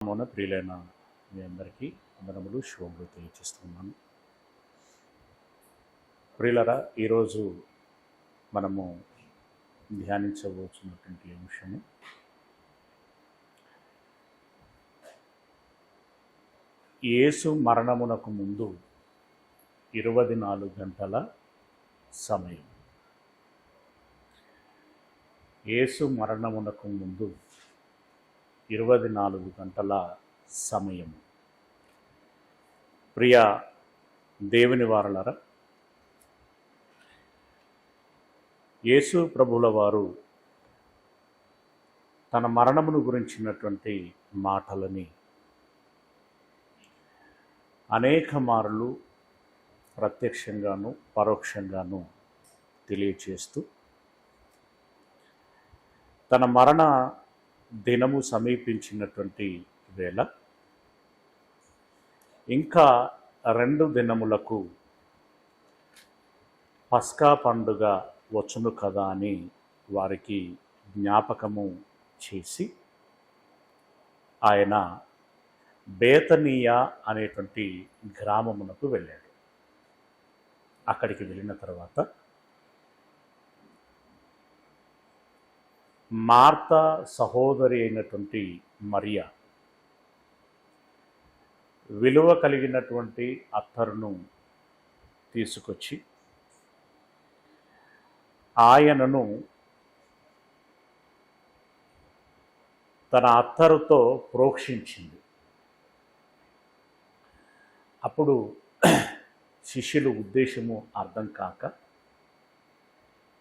నామమున ప్రియులైన మీ అందరికీ వందనములు శుభములు తెలియజేస్తున్నాను. ప్రియులరా, ఈరోజు మనము ధ్యానించబోతున్నటువంటి అంశము యేసు మరణమునకు ముందు 24 గంటల సమయం. యేసు మరణమునకు ముందు 24 గంటల సమయం. ప్రియ దేవుని వారలారా, యేసు ప్రభుల వారు తన మరణమును గురించినటువంటి మాటలని అనేక మార్లు ప్రత్యక్షంగాను పరోక్షంగాను తెలియచేస్తూ తన మరణ దినము సమీపించినటువంటి వేళ ఇంకా 2 దినములకు పస్కా పండుగ వచ్చును కదా అని వారికి జ్ఞాపకము చేసి ఆయన బేతనీయ అనేటువంటి గ్రామమునకు వెళ్ళాడు. అక్కడికి వెళ్ళిన తర్వాత మార్తా సహోదరి అయినటువంటి మరియా విలువ కలిగినటువంటి అత్తరును తీసుకొచ్చి ఆయనను తన అత్తరుతో ప్రోక్షించింది. అప్పుడు శిష్యులు ఉద్దేశము అర్థం కాక,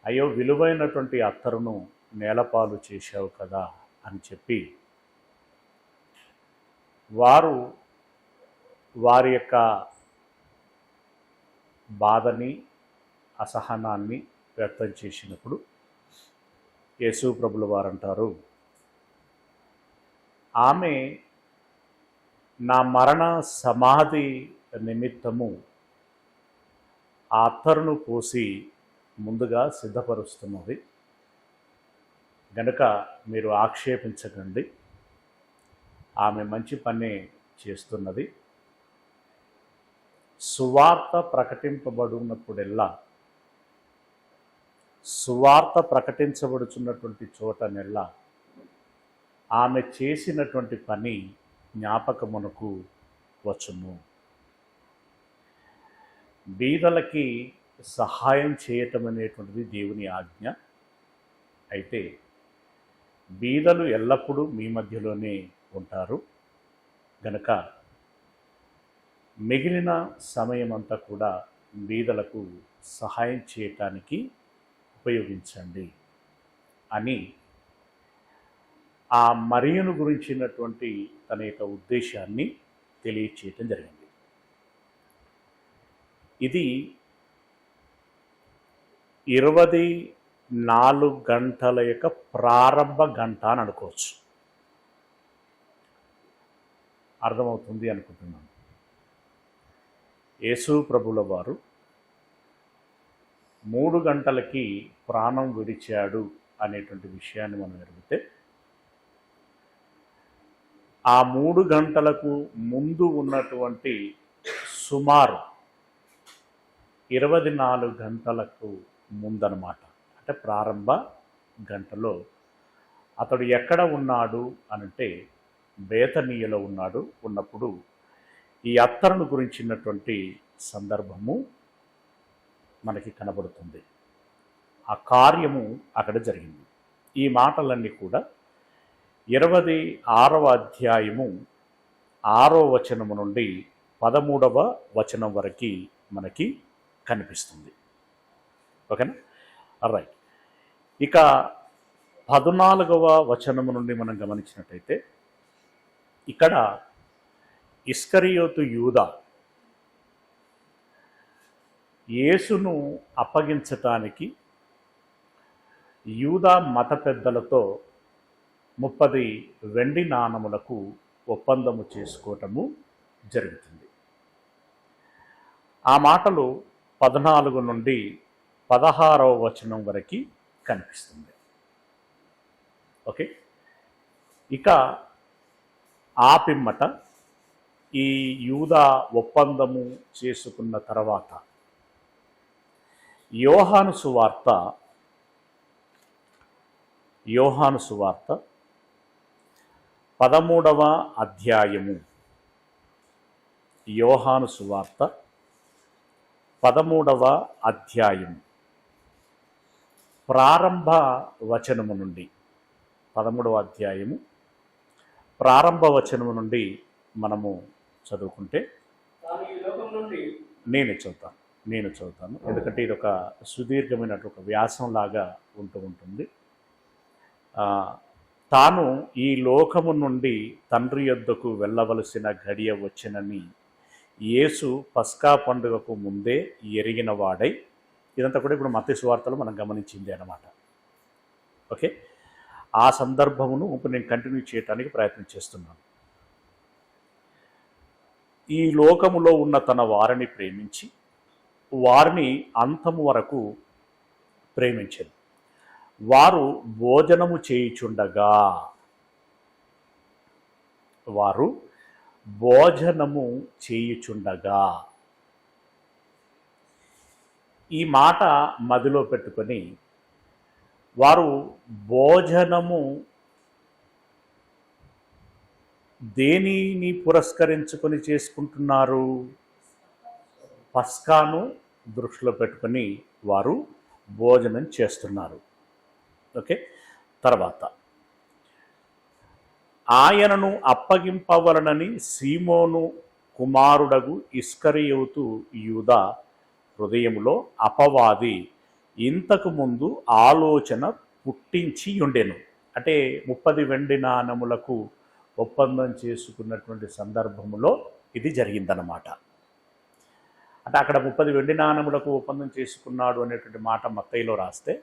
అయ్యో విలువైనటువంటి అత్తరును నేలపాలు చేశావు కదా అని చెప్పి వారి యొక్క బాధని అసహనాన్ని వ్యక్తం చేసినప్పుడు యేసు ప్రభుల వారు అంటారు, ఆమె నా మరణ సమాధి నిమిత్తము ఆ అత్తరును పోసి ముందుగా సిద్ధపరుస్తున్నది గనుక మీరు ఆక్షేపించకండి. ఆమె మంచి పని చేస్తున్నది. సువార్త ప్రకటించబడుచున్నటువంటి చోటనెల్లా ఆమె చేసినటువంటి పని జ్ఞాపకమునకు వచ్చును. బీదలకి సహాయం చేయటం అనేటువంటిది దేవుని ఆజ్ఞ. అయితే బీదలు ఎల్లప్పుడూ మీ మధ్యలోనే ఉంటారు గనక మిగిలిన సమయం అంతా కూడా బీదలకు సహాయం చేయటానికి ఉపయోగించండి అని ఆ మరియను గురించినటువంటి తన యొక్క ఉద్దేశాన్ని తెలియచేయటం జరిగింది. ఇది 24 గంటల యొక్క ప్రారంభ గంట అని అనుకోవచ్చు. అర్థమవుతుంది అనుకుంటున్నాను. యేసు ప్రభుల వారు 3 గంటలకి ప్రాణం విడిచాడు అనేటువంటి విషయాన్ని మనం ఎరిగితే, ఆ 3 గంటలకు ముందు ఉన్నటువంటి సుమారు 24 గంటలకు ముందనమాట, అంటే ప్రారంభ గంటలో అతడు ఎక్కడ ఉన్నాడు అనంటే బేతనీయలో ఉన్నప్పుడు ఈ అత్తరును గురించినటువంటి సందర్భము మనకి కనబడుతుంది. ఆ కార్యము అక్కడ జరిగింది. ఈ మాటలన్నీ కూడా 26వ అధ్యాయము 6వ వచనము నుండి 13వ వచనం వరకు మనకి కనిపిస్తుంది. ఓకేనా? రైట్. ఇక 14వ వచనము నుండి మనం గమనించినట్టయితే, ఇక్కడ ఇస్కరియోతు యూదా యేసును అప్పగించటానికి యూదా మత పెద్దలతో 30 వెండి నాణములకు ఒప్పందము చేసుకోవటము జరుగుతుంది. ఆ మాటలు 14 నుండి 16వ వచనం వరకు కనిపిస్తుంది. ఓకే. ఇక ఆ పిమ్మట ఈ యూదా ఒప్పందము చేసుకున్న తర్వాత యోహాను సువార్త 13వ అధ్యాయము. యోహాను సువార్త 13వ అధ్యాయము ప్రారంభ వచనము నుండి 13వ అధ్యాయము ప్రారంభ వచనము నుండి మనము చదువుకుంటే నేను చదువుతాను ఎందుకంటే ఇది ఒక సుదీర్ఘమైనటువంటి ఒక వ్యాసంలాగా ఉంటుంది. తాను ఈ లోకము నుండి తండ్రి యొద్దకు వెళ్ళవలసిన గడియ వచ్చినని యేసు పస్కా పండుగకు ముందే ఎరిగిన వాడై, ఇదంతా కూడా ఇప్పుడు మత్తయి సువార్తలో మనం గమనించింది అన్నమాట. ఓకే, ఆ సందర్భమును ఇప్పుడు నేను కంటిన్యూ చేయడానికి ప్రయత్నం చేస్తున్నాను. ఈ లోకములో ఉన్న తన వారిని ప్రేమించి వారిని అంతము వరకు ప్రేమించారు. వారు భోజనము చేయుచుండగా ఈ మాట మదిలో పెట్టుకొని వారు భోజనము దేనిని పురస్కరించుకొని చేసుకుంటున్నారు? పస్కాను దృష్టిలో పెట్టుకొని వారు భోజనం చేస్తున్నారు. ఓకే, తర్వాత ఆయనను అప్పగింపవలనని సీమోను కుమారుడగు ఇస్కరియోతు యూదా హృదయములో అపవాది ఇంతకు ముందు ఆలోచన పుట్టించి ఉండెను. అంటే 30 వెండి నాణములకు ఒప్పందం చేసుకున్నటువంటి సందర్భములో ఇది జరిగిందన్నమాట. అంటే అక్కడ 30 వెండి నాణములకు ఒప్పందం చేసుకున్నాడు అనేటువంటి మాట మత్తయిలో రాస్తే,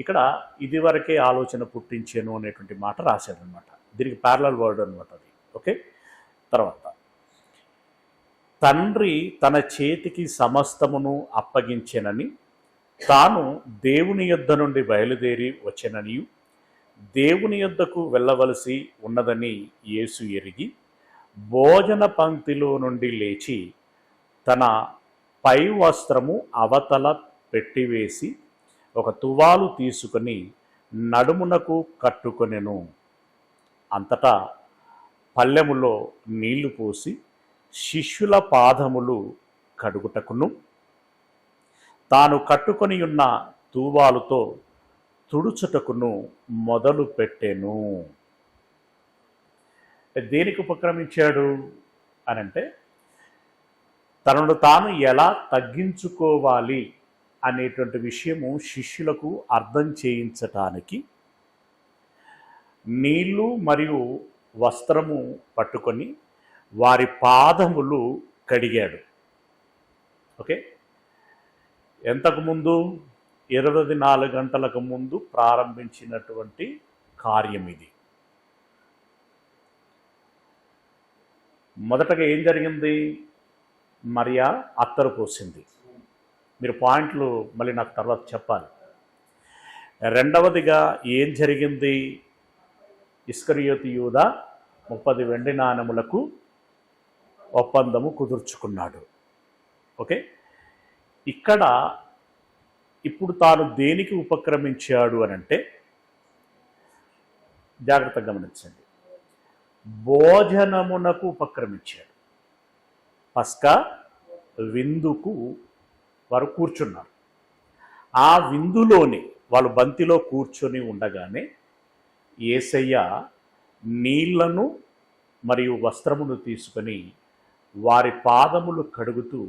ఇక్కడ ఇదివరకే ఆలోచన పుట్టించాను అనేటువంటి మాట రాశాడనమాట. దీనికి ప్యారలల్ వర్డ్ అనమాట అది. ఓకే, తర్వాత తండ్రి తన చేతికి సమస్తమును అప్పగించెనని, తాను దేవుని యొద్ద నుండి బయలుదేరి వచ్చెననియు, దేవుని యొద్దకు వెళ్ళవలసి ఉన్నదని యేసు ఎరిగి భోజన పంక్తిలో నుండి లేచి తన పై వస్త్రము అవతల పెట్టివేసి ఒక తువాలు తీసుకొని నడుమునకు కట్టుకొనెను. అంతటా పల్లెములో నీళ్లు పోసి శిష్యుల పాదములు కడుగుటకును తాను కట్టుకొని ఉన్న తూవాలుతో తుడుచుటకును మొదలు పెట్టెను. దేనికి ఉపక్రమించాడు అనంటే, తనను తాను ఎలా తగ్గించుకోవాలి అనేటువంటి విషయము శిష్యులకు అర్థం చేయించటానికి నీళ్లు మరియు వస్త్రము పట్టుకొని వారి పాదములు కడిగాడు. ఓకే, ఎంతకు ముందు 24 గంటలకు ముందు ప్రారంభించినటువంటి కార్యం ఇది. మొదటగా ఏం జరిగింది? మరియా అత్తరు పోసింది. మీరు పాయింట్లు మళ్ళీ నాకు తర్వాత చెప్పాలి. రెండవదిగా ఏం జరిగింది? ఇస్కరియోతు యూదా 30 వెండి నాణములకు ఒప్పందము కుదుర్చుకున్నాడు. ఓకే, ఇక్కడ ఇప్పుడు తాను దేనికి ఉపక్రమించాడు అనంటే, జాగ్రత్తగా గమనించండి, భోజనమునకు ఉపక్రమించాడు. పస్కా విందుకు వారు కూర్చున్నారు. ఆ విందులోని వాళ్ళు బంతిలో కూర్చొని ఉండగానే యేసయ్య నీళ్లను మరియు వస్త్రమును తీసుకొని వారి పాదములు కడుగుతూ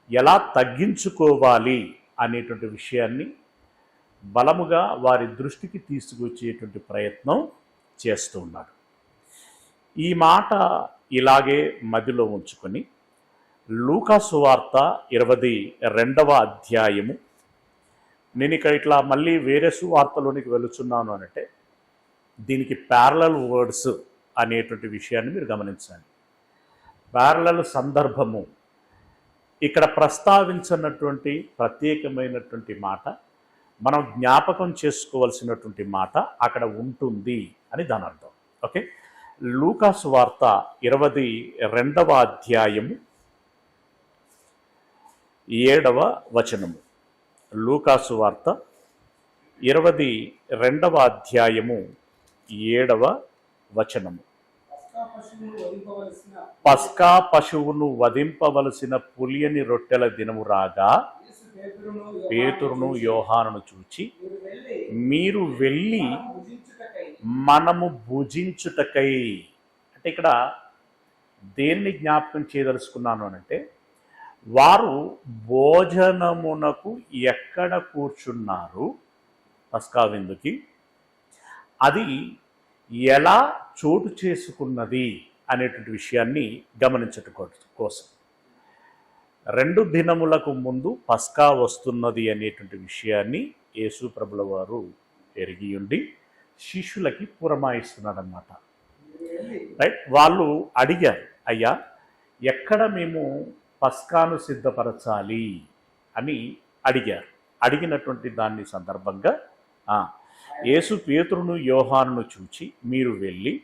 ఎలా తగ్గించుకోవాలి అనేటువంటి విషయాన్ని బలముగా వారి దృష్టికి తీసుకొచ్చేటువంటి ప్రయత్నం చేస్తూ ఉన్నాడు. ఈ మాట ఇలాగే మదిలో ఉంచుకొని లూకా సువార్త 22వ అధ్యాయము, నేను ఇక్కడ ఇట్లా మళ్ళీ వేరే సువార్తలోనికి వెళుచున్నాను అనంటే దీనికి ప్యారలల్ వర్డ్స్ అనేటువంటి విషయాన్ని మీరు గమనించండి. ప్యారలల్ సందర్భము ఇక్కడ ప్రస్తావించినటువంటి ప్రత్యేకమైనటువంటి మాట, మనం జ్ఞాపకం చేసుకోవాల్సినటువంటి మాట అక్కడ ఉంటుంది అని దాని అర్థం. ఓకే, లూకాసు వార్త 22వ అధ్యాయము 7వ వచనము. లూకాసు వార్త 22వ అధ్యాయము 7వ వచనము. పస్కా పశువును వధింపవలసిన పులియని రొట్టెల దినము రాగా పేతురును యోహానును చూచి, మీరు వెళ్ళి మనము భుజించుటకై. అంటే ఇక్కడ దేన్ని జ్ఞాపకం చేయదలుచుకున్నాను అంటే, వారు భోజనమునకు ఎక్కడ కూర్చున్నారు పస్కా విందుకి, అది ఎలా చోటు చేసుకున్నది అనేటువంటి విషయాన్ని గమనించటం కోసం 2 దినములకు ముందు పస్కా వస్తున్నది అనేటువంటి విషయాన్ని యేసు ప్రభుల వారు ఎరిగి ఉండి శిష్యులకి పురమాయిస్తున్నాడనమాట. రైట్, వాళ్ళు అడిగారు, అయ్యా ఎక్కడ మేము పస్కాను సిద్ధపరచాలి అని అడిగారు. అడిగినటువంటి దాన్ని సందర్భంగా యేసు పేతురును యోహానును చూచి, మీరు వెళ్ళి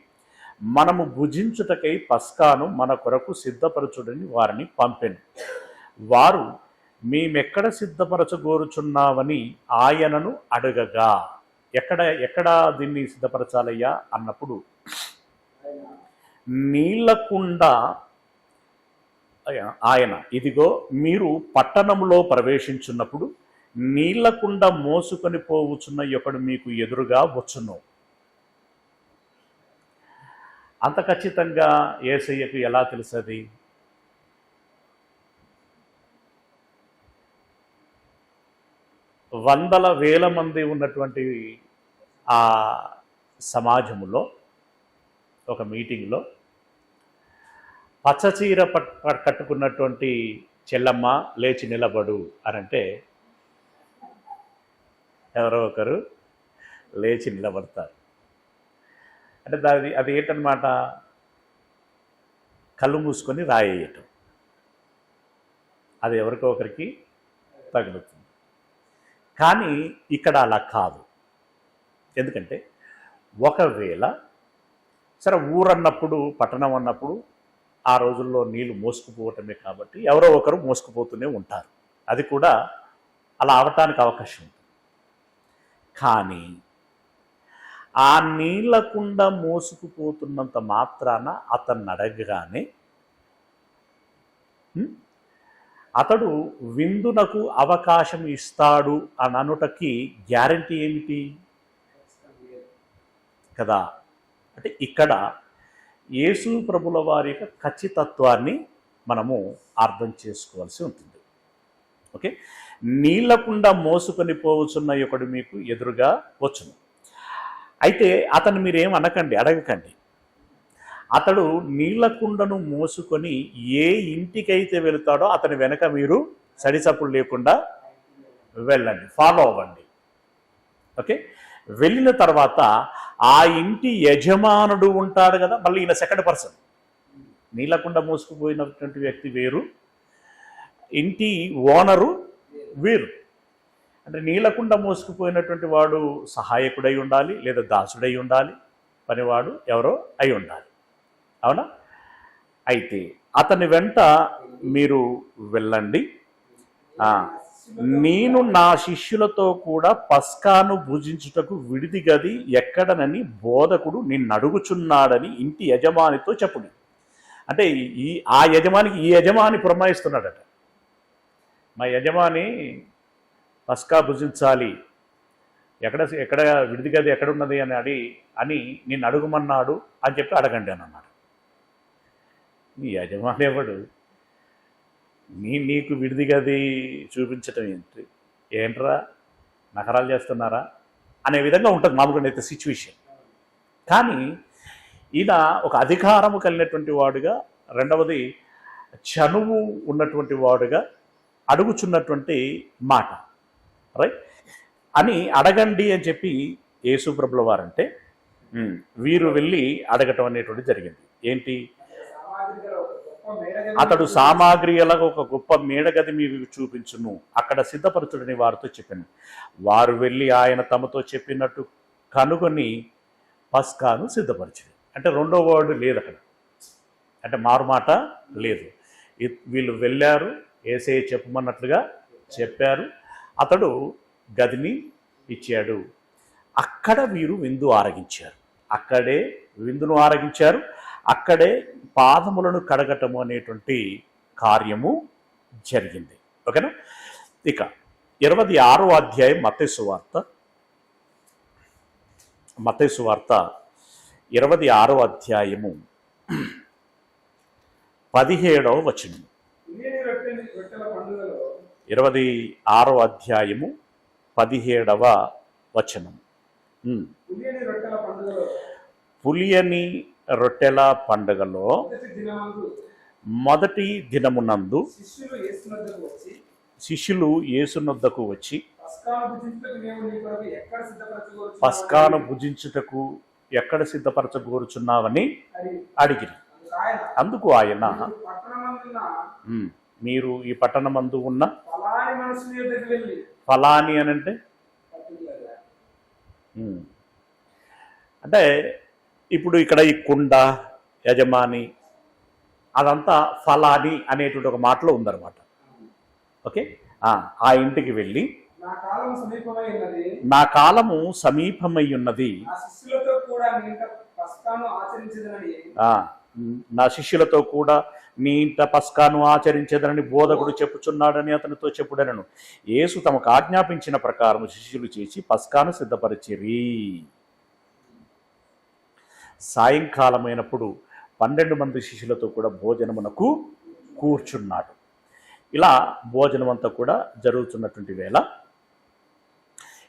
మనము భుజించుటకై పస్కాను మన కొరకు సిద్ధపరచుడని వారిని పంపెను. వారు మేమెక్కడ సిద్ధపరచగోరుచున్నావని ఆయనను అడగగా, ఎక్కడ దీన్ని సిద్ధపరచాలయ్యా అన్నప్పుడు, నీళ్లకుండ ఆయన, ఇదిగో మీరు పట్టణంలో ప్రవేశించున్నప్పుడు నీళ్లకుండ మోసుకొని పోవుచున్న ఒకడు మీకు ఎదురుగా వచ్చును. అంత ఖచ్చితంగా యేసయ్యకు ఎలా తెలుసది? వందల వేల మంది ఉన్నటువంటి ఆ సమాజంలో ఒక మీటింగ్లో పచ్చచీర కట్టుకున్నటువంటి చెల్లమ్మ లేచి నిలబడు అనంటే ఎవరో ఒకరు లేచి నిలబడతారు. అంటే అది ఏంటన్నమాట, కళ్ళు మూసుకొని రాయేయటం. అది ఎవరికో ఒకరికి తగులుతుంది. కానీ ఇక్కడ అలా కాదు. ఎందుకంటే ఒకవేళ సరే ఊరన్నప్పుడు, పట్టణం అన్నప్పుడు ఆ రోజుల్లో నీళ్లు మోసుకుపోవటమే కాబట్టి ఎవరో ఒకరు మోసుకుపోతూనే ఉంటారు. అది కూడా అలా అవటానికి అవకాశం ఉంది. కానీ ఆ నీళ్లకుండా మోసుకుపోతున్నంత మాత్రాన అతన్ని అడగగానే అతడు విందునకు అవకాశం ఇస్తాడు అని అనుటకి గ్యారంటీ ఏమిటి కదా? అంటే ఇక్కడ యేసు ప్రభుల వారి యొక్క ఖచ్చితత్వాన్ని మనము అర్థం చేసుకోవాల్సి ఉంటుంది. ఓకే, నీళ్లకుండా మోసుకొని పోవచ్చున్న ఒకడు మీకు ఎదురుగా వచ్చును. అయితే అతను మీరేం అనకండి, అడగకండి. అతడు నీళ్లకుండను మోసుకొని ఏ ఇంటికైతే వెళుతాడో అతని వెనక మీరు సడిచప్పుడు లేకుండా వెళ్ళండి, ఫాలో అవ్వండి. ఓకే, వెళ్ళిన తర్వాత ఆ ఇంటి యజమానుడు ఉంటాడు కదా, మళ్ళీ ఈయన సెకండ్ పర్సన్. నీళ్లకుండ మోసుకుపోయినటువంటి వ్యక్తి వేరు, ఇంటి ఓనరు వీరు. అంటే నీళ్లకుండ మోసుకుపోయినటువంటి వాడు సహాయకుడై ఉండాలి, లేదా దాసుడై ఉండాలి, పనివాడు ఎవరో అయి ఉండాలి. అవునా? అయితే అతని వెంట మీరు వెళ్ళండి, నేను నా శిష్యులతో కూడా పస్కాను భుజించుటకు విడిది గది ఎక్కడనని బోధకుడు నిన్ను అడుగుచున్నాడని ఇంటి యజమానితో చెప్పుడి. అంటే ఆ యజమానికి ఈ యజమాని పురమాయిస్తున్నాడట, మా యజమాని పస్కా భుజించాలి, ఎక్కడ విడిది గది ఎక్కడున్నది అని నిన్ను అడుగుమన్నాడు అని చెప్పి అడగండి అని అన్నాడు. నీ యజమాని ఎవడు? నీకు విడిది గది చూపించటం ఏంట్రా నకరాలు చేస్తున్నారా అనే విధంగా ఉంటుంది మామూలుగా అయితే సిచ్యువేషన్. కానీ ఈయన ఒక అధికారము కలిగినటువంటి వాడుగా, రెండవది చనువు ఉన్నటువంటి వాడుగా అడుగుచున్నటువంటి మాట, రైట్ అని అడగండి అని చెప్పి యేసు ప్రభుల వారంటే వీరు వెళ్ళి అడగటం అనేటువంటి జరిగింది. ఏంటి? అతడు సామాగ్రి ఎలాగ ఒక గొప్ప మేడగది మీకు చూపించును, అక్కడ సిద్ధపరచుడని వారితో చెప్పాను. వారు వెళ్ళి ఆయన తమతో చెప్పినట్టు కనుగొని పస్కాను సిద్ధపరచుడు. అంటే రెండో వర్డ్ లేదు అక్కడ, అంటే మారుమాట లేదు. వీళ్ళు వెళ్ళారు, యేసయ్య చెప్పమన్నట్లుగా చెప్పారు, అతడు గదిని ఇచ్చాడు. అక్కడ వీరు విందు ఆరగించారు, అక్కడే విందును ఆరగించారు, అక్కడే పాదములను కడగటము అనేటువంటి కార్యము జరిగింది. ఓకేనా? ఇక 26వ అధ్యాయం మత్తయి సువార్త 26వ అధ్యాయము 17వ వచనం. 26వ అధ్యాయము 17వ వచనం. పులియని రొట్టెల పండుగలో మొదటి దినమునందు శిష్యులు యేసునొద్దకు వచ్చి పస్కాను భుజించుటకు ఎక్కడ సిద్ధపరచగోరుచున్నావని అడిగిరి. అందుకు ఆయన, మీరు ఈ పట్టణమందు ఉన్న ఫలాని అని అంటే ఇప్పుడు ఇక్కడ ఈ కుండ యజమాని అదంతా ఫలాని అనేటువంటి ఒక మాటలో ఉందన్నమాట. ఓకే, ఆ ఇంటికి వెళ్ళి నా కాలము సమీపమై ఉన్నది, నా శిష్యులతో కూడా నీ ఇంట పస్కాను ఆచరించేదనని బోధకుడు చెప్పుచున్నాడని అతనితో చెప్పుడనను. యేసు తమకు ఆజ్ఞాపించిన ప్రకారం శిష్యులు చేసి పస్కాను సిద్ధపరిచిరి. సాయంకాలమైనప్పుడు 12 మంది శిష్యులతో కూడా భోజనమునకు కూర్చున్నాడు. ఇలా భోజనం అంతా కూడా జరుగుతున్నటువంటి వేళ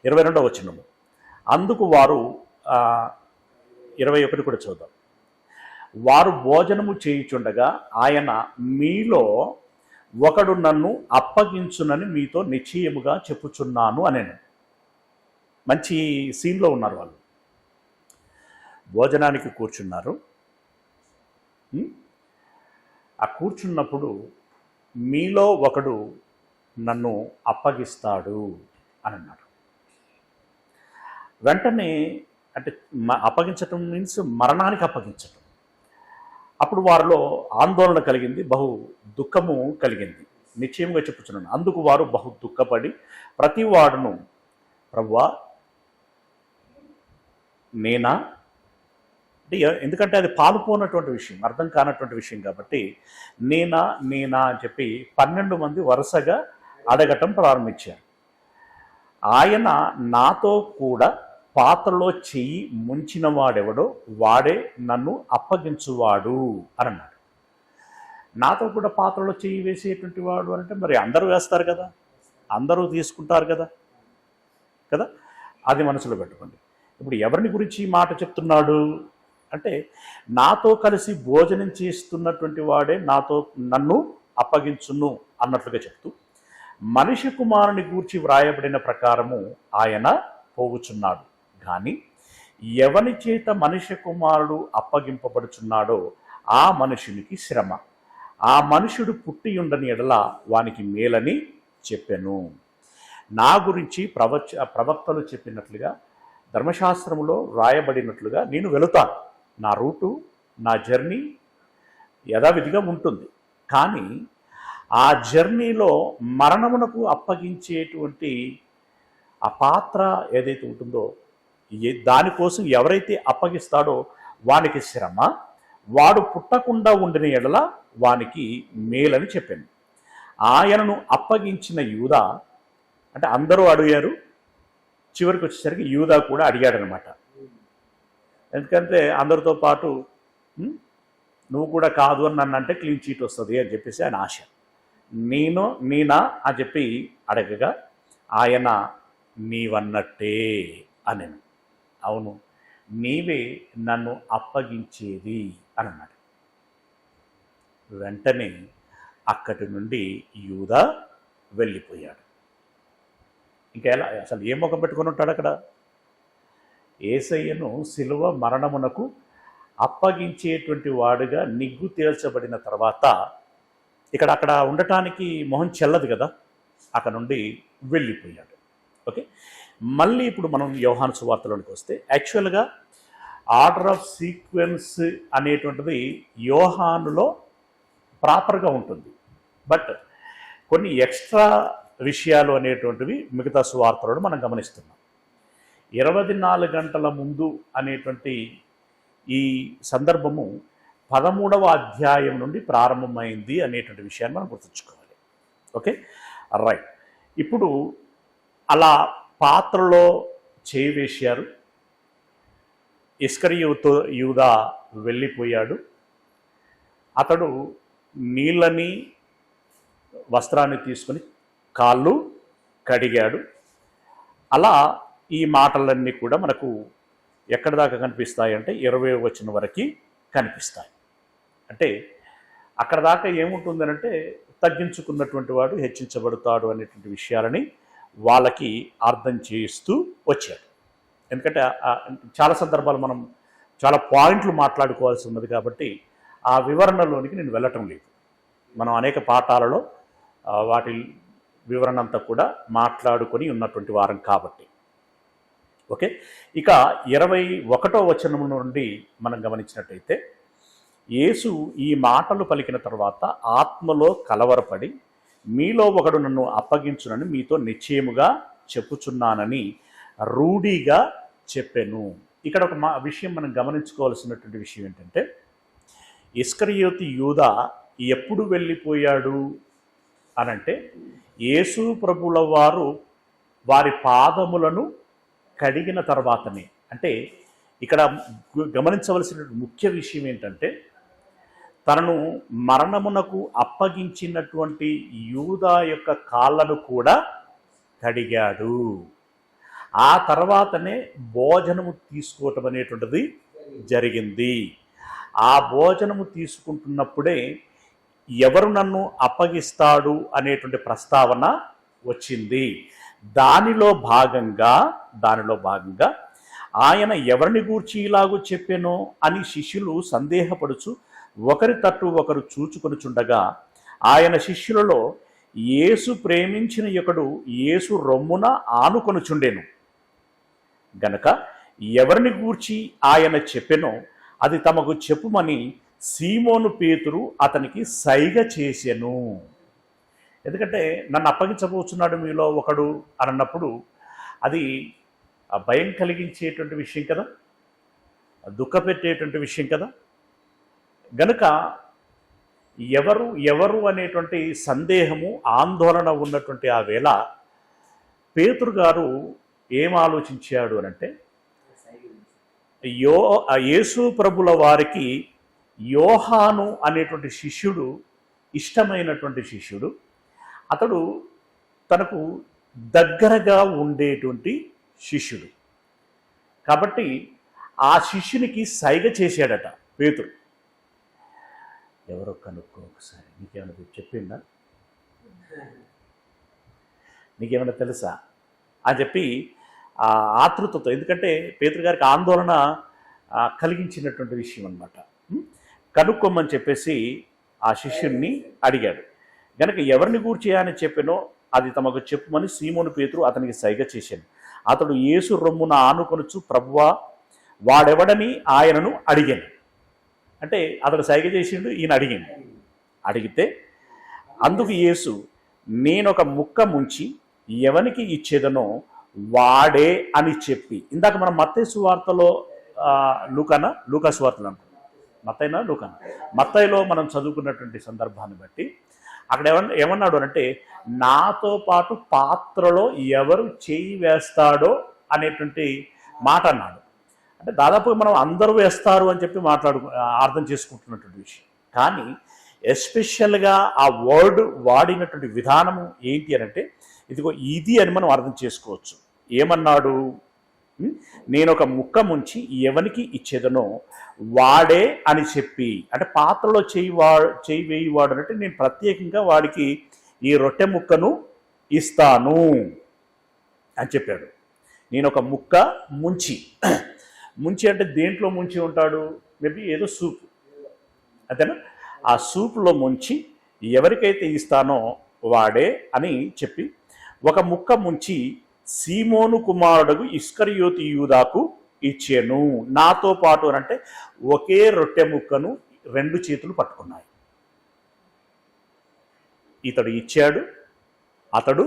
22వ వచనము. అందుకు వారు 21 కూడా చూద్దాం. వారు భోజనము చేయుచుండగా ఆయన, మీలో ఒకడు నన్ను అప్పగించునని మీతో నిశ్చయముగా చెప్పుచున్నాను అనేను. మంచి సీన్లో ఉన్నారు వాళ్ళు. భోజనానికి కూర్చున్నారు. ఆ కూర్చున్నప్పుడు మీలో ఒకడు నన్ను అప్పగిస్తాడు అని అన్నాడు. వెంటనే అంటే అప్పగించటం మీన్స్ మరణానికి అప్పగించటం. అప్పుడు వారిలో ఆందోళన కలిగింది, బహు దుఃఖము కలిగింది. నిశ్చయంగా చెప్పుచున్నాను. అందుకు వారు బహు దుఃఖపడి ప్రతి వాడును, ప్రభువా నేనా, ఎందుకంటే అది పాలుపోనటువంటి విషయం, అర్థం కానటువంటి విషయం కాబట్టి నేనా నేనా అని చెప్పి 12 మంది వరుసగా అడగటం ప్రారంభించారు. ఆయన, నాతో కూడా పాత్రలో చెయ్యి ముంచిన వాడెవడో వాడే నన్ను అప్పగించువాడు అని అన్నాడు. నాతో కూడా పాత్రలో చెయ్యి వేసేటువంటి వాడు అంటే మరి అందరూ వేస్తారు కదా, అందరూ తీసుకుంటారు కదా కదా అది మనసులో పెట్టుకోండి. ఇప్పుడు ఎవరిని గురించి ఈ మాట చెప్తున్నాడు అంటే, నాతో కలిసి భోజనం చేస్తున్నటువంటి వాడే నన్ను అప్పగించును అన్నట్లుగా చెప్తూ, మనిషి కుమారుని గూర్చి వ్రాయబడిన ప్రకారము ఆయన పోగుచున్నాడు. కానీ ఎవని చేత మనిషి కుమారుడు అప్పగింపబడుచున్నాడో ఆ మనుషునికి శ్రమ, ఆ మనుషుడు పుట్టి ఉండని ఎడల వానికి మేలని చెప్పెను. నా గురించి ప్రవక్తలు చెప్పినట్లుగా, ధర్మశాస్త్రములో వ్రాయబడినట్లుగా నేను వెళుతాను. నా రూటు, నా జర్నీ యథావిధిగా ఉంటుంది. కానీ ఆ జర్నీలో మరణమునకు అప్పగించేటువంటి ఆ పాత్ర ఏదైతే ఉంటుందో, దానికోసం ఎవరైతే అప్పగిస్తాడో వానికి శ్రమ, వాడు పుట్టకుండా ఉండిన ఎడల వానికి మేలని చెప్పాను. ఆయనను అప్పగించిన యూదా అంటే అందరూ అడిగారు, చివరికి వచ్చేసరికి యూదా కూడా అడిగాడనమాట. ఎందుకంటే అందరితో పాటు నువ్వు కూడా కాదు అని నన్ను అంటే క్లీన్ చీట్ వస్తుంది అని చెప్పేసి ఆయన ఆశ. నేనా అని చెప్పి అడగగా ఆయన, నీవన్నట్టే అనెను. అవును, నీవే నన్ను అప్పగించేది అని అన్నాడు. వెంటనే అక్కడి నుండి యూదా వెళ్ళిపోయాడు. ఇంకా ఎలా, అసలు ఏ ముఖం పెట్టుకొని ఉంటాడు అక్కడ? యేసయ్యను శిలువ మరణమునకు అప్పగించేటువంటి వాడుగా నిగ్గు తేల్చబడిన తర్వాత అక్కడ ఉండటానికి మొహం చెల్లదు కదా, అక్కడ నుండి వెళ్ళిపోయాడు. ఓకే, మళ్ళీ ఇప్పుడు మనం యోహాను సువార్తలోనికి వస్తే, యాక్చువల్గా ఆర్డర్ ఆఫ్ సీక్వెన్స్ అనేటువంటిది యోహానులో ప్రాపర్గా ఉంటుంది. బట్ కొన్ని ఎక్స్ట్రా విషయాలు అనేటువంటివి మిగతా సువార్తలను మనం గమనిస్తున్నాం. 24 గంటల ముందు అనేటువంటి ఈ సందర్భము 13వ అధ్యాయం నుండి ప్రారంభమైంది అనేటువంటి విషయాన్ని మనం గుర్తుంచుకోవాలి. Okay, right. ఇప్పుడు అలా పాత్రలో చేయి వేశారు. ఇస్కరియోతు యూదా వెళ్ళిపోయాడు. అతడు నీళ్ళని వస్త్రాన్ని తీసుకొని కాళ్ళు కడిగాడు. అలా ఈ మాటలన్నీ కూడా మనకు ఎక్కడి దాకా కనిపిస్తాయి అంటే 20వ వచనం వరకు కనిపిస్తాయి. అంటే అక్కడ దాకా ఏముంటుందనంటే తగ్గించుకున్నటువంటి వాడు హెచ్చించబడతాడు అనేటువంటి విషయాలని వాళ్ళకి అర్థం చేస్తూ వచ్చాడు. ఎందుకంటే చాలా సందర్భాలు మనం చాలా పాయింట్లు మాట్లాడుకోవాల్సి ఉన్నది కాబట్టి ఆ వివరణలోనికి నేను వెళ్ళటం లేదు. మనం అనేక పాఠాలలో వాటి వివరణ అంతా కూడా మాట్లాడుకొని ఉన్నటువంటి వారం కాబట్టి. ఓకే, ఇక 21వ వచనం నుండి మనం గమనించినట్టయితే, యేసు ఈ మాటలు పలికిన తర్వాత ఆత్మలో కలవరపడి, మీలో ఒకడు నన్ను అప్పగించునని మీతో నిశ్చయముగా చెప్పుచున్నానని రూఢిగా చెప్పెను. ఇక్కడ ఒక విషయం మనం గమనించుకోవాల్సినటువంటి విషయం ఏంటంటే, ఇస్కరియోతు యూదా ఎప్పుడు వెళ్ళిపోయాడు అనంటే, యేసు ప్రభుల వారు వారి పాదములను కడిగిన తర్వాతనే. అంటే ఇక్కడ గమనించవలసిన ముఖ్య విషయం ఏంటంటే, తనను మరణమునకు అప్పగించినటువంటి యూదా యొక్క కాళ్ళను కూడా కడిగాడు. ఆ తర్వాతనే భోజనము తీసుకోవటం అనేటువంటిది జరిగింది. ఆ భోజనము తీసుకుంటున్నప్పుడే ఎవరు నన్ను అప్పగిస్తాడు అనేటువంటి ప్రస్తావన వచ్చింది. దానిలో భాగంగా ఆయన ఎవరిని గూర్చి ఇలాగూ చెప్పెనో అని శిష్యులు సందేహపడుచు ఒకరి తట్టు ఒకరు చూచుకొనుచుండగా, ఆయన శిష్యులలో యేసు ప్రేమించిన ఒకడు యేసు రొమ్మున ఆనుకొనుచుండెను గనక ఎవరిని గూర్చి ఆయన చెప్పెనో అది తమకు చెప్పుమని సీమోను పేతురు అతనికి సైగ చేసెను. ఎందుకంటే నన్ను అప్పగించబోతున్నాడు మీలో ఒకడు అన్నప్పుడు అది భయం కలిగించేటువంటి విషయం కదా, దుఃఖపెట్టేటువంటి విషయం కదా. గనుక ఎవరు అనేటువంటి సందేహము, ఆందోళన ఉన్నటువంటి ఆ వేళ పేతురు గారు ఏం ఆలోచించాడు అనంటే, యేసు ప్రభుల వారికి యోహాను అనేటువంటి శిష్యుడు ఇష్టమైనటువంటి శిష్యుడు. అతడు తనకు దగ్గరగా ఉండేటువంటి శిష్యుడు కాబట్టి ఆ శిష్యునికి సైగ చేశాడట పేతురు. ఎవరో కనుక్కో ఒకసారి, నీకేమైనా చెప్పిందా, నీకేమైనా తెలుసా అని చెప్పి ఆ ఆతృతతో, ఎందుకంటే పేతురు గారికి ఆందోళన కలిగించినటువంటి విషయం అన్నమాట. కనుక్కోమని చెప్పేసి ఆ శిష్యుణ్ణి అడిగాడు. గనక ఎవరిని గూర్చి అని చెప్పినో అది తమకు చెప్పుమని సీమోను పేతురు అతనికి సైగ చేశాను. అతడు యేసు రొమ్మున ఆనుకొనుచు, ప్రభువా వాడెవడని ఆయనను అడిగాను. అంటే అతడు సైగ చేసిండు, ఈయన అడిగితే అందుకు యేసు, నేనొక ముక్క ముంచి ఎవనికి ఇచ్చేదనో వాడే అని చెప్పి. ఇందాక మనం మత్తయి సువార్తలో లూకా సువార్తలు అంటున్నాం, మత్తయిలో మనం చదువుకున్నటువంటి సందర్భాన్ని బట్టి అక్కడ ఏమన్నాడు అంటే, నాతో పాటు పాత్రలో ఎవరు చేయి వేస్తాడో అనేటువంటి మాట అన్నాడు. అంటే దాదాపుగా మనం అందరూ వేస్తారు అని చెప్పి అర్థం చేసుకుంటున్నటువంటి విషయం. కానీ ఎస్పెషల్గా ఆ వర్డ్ వాడినటువంటి విధానము ఏంటి అని అంటే, ఇదిగో ఇది అని మనం అర్థం చేసుకోవచ్చు. ఏమన్నాడు, నేను ఒక ముక్క ముంచి ఎవరికి ఇచ్చేదనో వాడే అని చెప్పి. అంటే పాత్రలో చేయి వేయివాడు అంటే నేను ప్రత్యేకంగా వాడికి ఈ రొట్టె ముక్కను ఇస్తాను అని చెప్పాడు. నేను ఒక ముక్క ముంచి అంటే దేంట్లో ముంచి ఉంటాడు, మేబీ ఏదో సూప్, అంతేనా, ఆ సూప్లో ముంచి ఎవరికైతే ఇస్తానో వాడే అని చెప్పి ఒక ముక్క ముంచి సీమోను కుమారుడు ఇస్కరియోతు యూదాకు ఇచ్చెను. నాతో పాటు అని అంటే ఒకే రొట్టె ముక్కను 2 చేతులు పట్టుకున్నాయి. ఇతడు ఇచ్చాడు, అతడు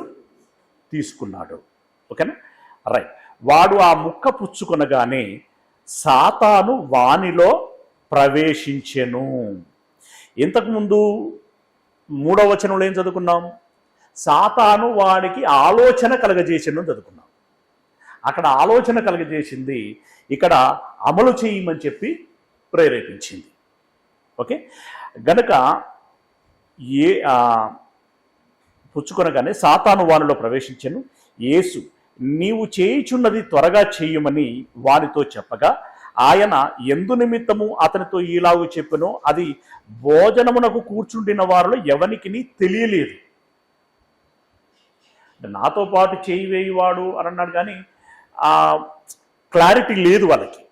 తీసుకున్నాడు. ఓకేనా? రైట్. వాడు ఆ ముక్క పుచ్చుకొనగానే సాతాను వానిలో ప్రవేశించెను. ఇంతకుముందు 3వ వచనంలో ఏం చదువుకున్నాం? సాతాను వాడికి ఆలోచన కలగజేసిండు చదువుకున్నాం. అక్కడ ఆలోచన కలగజేసింది, ఇక్కడ అమలు చేయమని చెప్పి ప్రేరేపించింది. ఓకే, గనక ఏ పుచ్చుకొనగానే సాతాను వానిలో ప్రవేశించెను. యేసు నీవు చేయుచున్నది త్వరగా చేయమని వానితో చెప్పగా ఆయన ఎందు నిమిత్తము అతనితో ఈలాగు చెప్పెనో అది భోజనమునకు కూర్చుండిన వారిలో ఎవనికి తెలియలేదు. నాతో పాటు చేయి వేయువాడు అని అన్నాడు, కానీ ఆ క్లారిటీ లేదు వాళ్ళకి.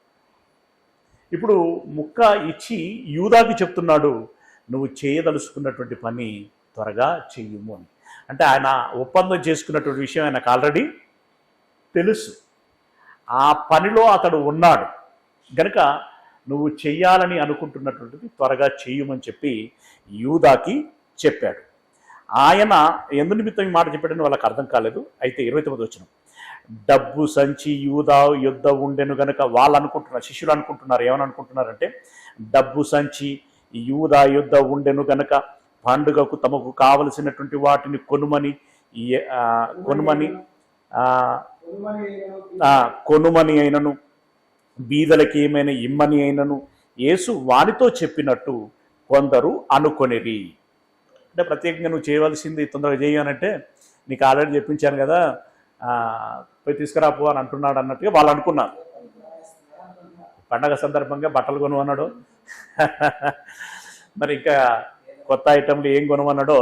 ఇప్పుడు ముక్క ఇచ్చి యూదాకి చెప్తున్నాడు, నువ్వు చేయదలుచుకున్నటువంటి పని త్వరగా చెయ్యము అని. అంటే ఆయన ఒప్పందం చేసుకున్నటువంటి విషయం ఆయనకు ఆల్రెడీ తెలుసు. ఆ పనిలో అతడు ఉన్నాడు గనక నువ్వు చెయ్యాలని అనుకుంటున్నటువంటిది త్వరగా చెయ్యమని చెప్పి యూదాకి చెప్పాడు. ఆయన ఎందు నిమిత్తం ఈ మాట చెప్పాడని వాళ్ళకి అర్థం కాలేదు. అయితే 29 వచనం, డబ్బు సంచి యూదా యుద్ధ ఉండెను గనక వాళ్ళు అనుకుంటున్నారు, శిష్యులు అనుకుంటున్నారు, ఏమని అనుకుంటున్నారంటే డబ్బు సంచి యూదా యుద్ధ ఉండెను గనక పండుగకు తమకు కావలసినటువంటి వాటిని కొనుమని అయినను బీదలకి ఏమైనా ఇమ్మని అయినను యేసు వానితో చెప్పినట్టు కొందరు అనుకొనిరి. అంటే ప్రత్యేకంగా నువ్వు చేయవలసింది తొందరగా చేయనంటే నీకు ఆల్రెడీ చెప్పించాను కదా, పోయి తీసుకురాపో అని అంటున్నాడు అన్నట్టుగా వాళ్ళు అనుకున్నారు. పండగ సందర్భంగా బట్టలు కొనుమన్నాడు, మరి ఇంకా కొత్త ఐటెంలు ఏం కొనమన్నాడో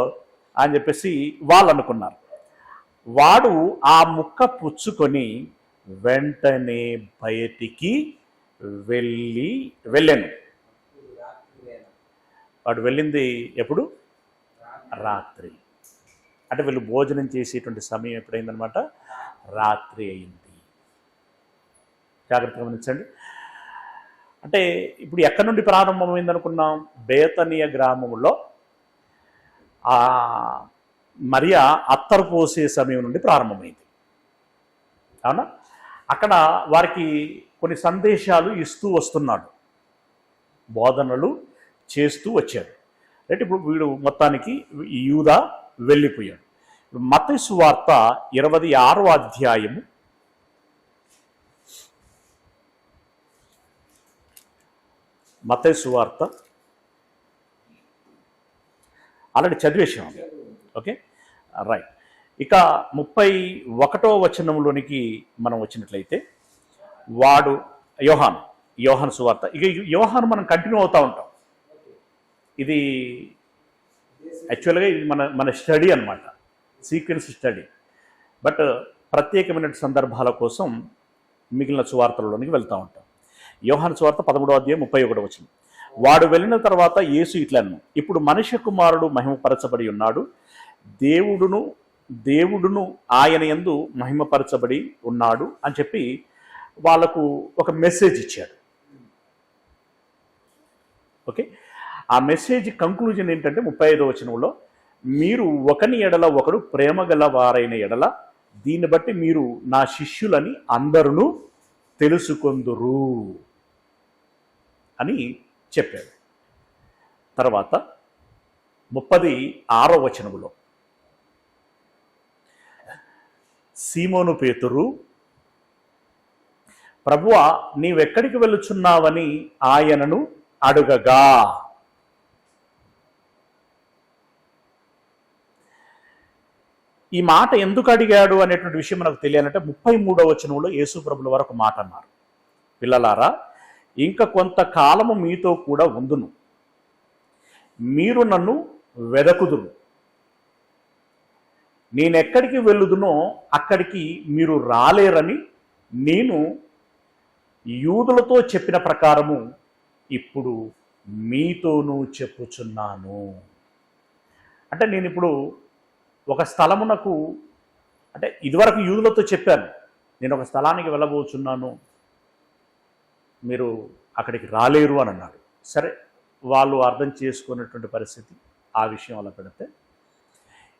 అని చెప్పేసి వాళ్ళు అనుకున్నారు. వాడు ఆ ముక్క పుచ్చుకొని వెంటనే బయటికి వెళ్ళాను. వాడు వెళ్ళింది ఎప్పుడు? రాత్రి. అంటే వీళ్ళు భోజనం చేసేటువంటి సమయం ఎప్పుడైందనమాట? రాత్రి అయింది. జాగ్రత్తగా గమనించండి. అంటే ఇప్పుడు ఎక్కడి నుండి ప్రారంభమైంది అనుకున్నాం? బేతనియ గ్రామంలో మరియా అత్తరు పోసే సమయం నుండి ప్రారంభమైంది. అవునా? అక్కడ వారికి కొన్ని సందేశాలు ఇస్తూ వస్తున్నాడు, బోధనలు చేస్తూ వచ్చాడు. అంటే ఇప్పుడు వీడు మొత్తానికి యూదా వెళ్ళిపోయాడు. మత్తయి సువార్త 26వ అధ్యాయము మత్తయి సువార్త ఆల్రెడీ చదివేశాం. Okay, right. ఇక 31వ వచనంలోనికి మనం వచ్చినట్లయితే వాడు యోహాను సువార్త. ఇక యోహాను మనం కంటిన్యూ అవుతూ ఉంటాం. ఇది యాక్చువల్గా ఇది మన స్టడీ అన్నమాట, సీక్వెన్స్ స్టడీ. బట్ ప్రత్యేకమైన సందర్భాల కోసం మిగిలిన సువార్తలలోనికి వెళ్తూ ఉంటాం. యోహాను సువార్త 13వ అధ్యాయం 31వ వచనం, వాడు వెళ్ళిన తర్వాత యేసు ఇట్లను, ఇప్పుడు మనుష్య కుమారుడు మహిమపరచబడి ఉన్నాడు, దేవుడును ఆయన యందు మహిమపరచబడి ఉన్నాడు అని చెప్పి వాళ్ళకు ఒక మెసేజ్ ఇచ్చాడు. ఓకే, ఆ మెసేజ్ కంక్లూజన్ ఏంటంటే 35వ వచనంలో, మీరు ఒకని ఎడల ఒకడు ప్రేమ గల వారైన ఎడల దీన్ని బట్టి మీరు నా శిష్యులని అందరూ తెలుసుకొందురు అని చెప్పాడు. తర్వాత 36వ వచనములో, సీమోను పేతురు, ప్రభువా నీవెక్కడికి వెళ్ళుచున్నావని ఆయనను అడుగగా, ఈ మాట ఎందుకు అడిగాడు అనేటువంటి విషయం మనకు తెలియాలంటే 33వ వచనంలో యేసు ప్రభుల వారు ఒక మాట అన్నారు, పిల్లలారా ఇంకా కొంతకాలము మీతో కూడా ఉందును, మీరు నన్ను వెదకుదురు, నేనెక్కడికి వెళ్ళుదునో అక్కడికి మీరు రాలేరని నేను యూదులతో చెప్పిన ప్రకారము ఇప్పుడు మీతోనూ చెప్పుచున్నాను. అంటే నేను ఇప్పుడు ఒక స్థలమునకు, అంటే ఇదివరకు యూదులతో చెప్పాను, నేను ఒక స్థలానికి వెళ్ళబోచున్నాను, మీరు అక్కడికి రాలేరు అని అన్నాడు. సరే, వాళ్ళు అర్థం చేసుకున్నటువంటి పరిస్థితి ఆ విషయం అలా పెడితే,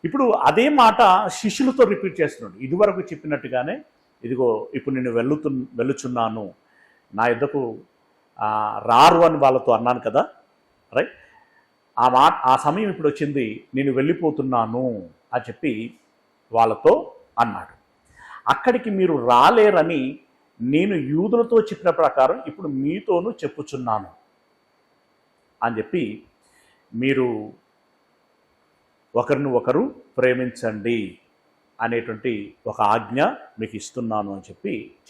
ఇప్పుడు అదే మాట శిష్యులతో రిపీట్ చేస్తున్నాడు. ఇదివరకు చెప్పినట్టుగానే, ఇదిగో ఇప్పుడు నేను వెళ్ళుచున్నాను, నా యొద్దకు రారు అని వాళ్ళతో అన్నాను కదా, రైట్? ఆ సమయం ఇప్పుడు వచ్చింది, నేను వెళ్ళిపోతున్నాను అని చెప్పి వాళ్ళతో అన్నాడు. అక్కడికి మీరు రాలేరని నేను యూదులతో చెప్పిన ప్రకారం ఇప్పుడు మీతోనూ చెప్పుచున్నాను అని చెప్పి, మీరు ఒకరిని ఒకరు ప్రేమించండి అనేటువంటి ఒక ఆజ్ఞ మీకు ఇస్తున్నాను అని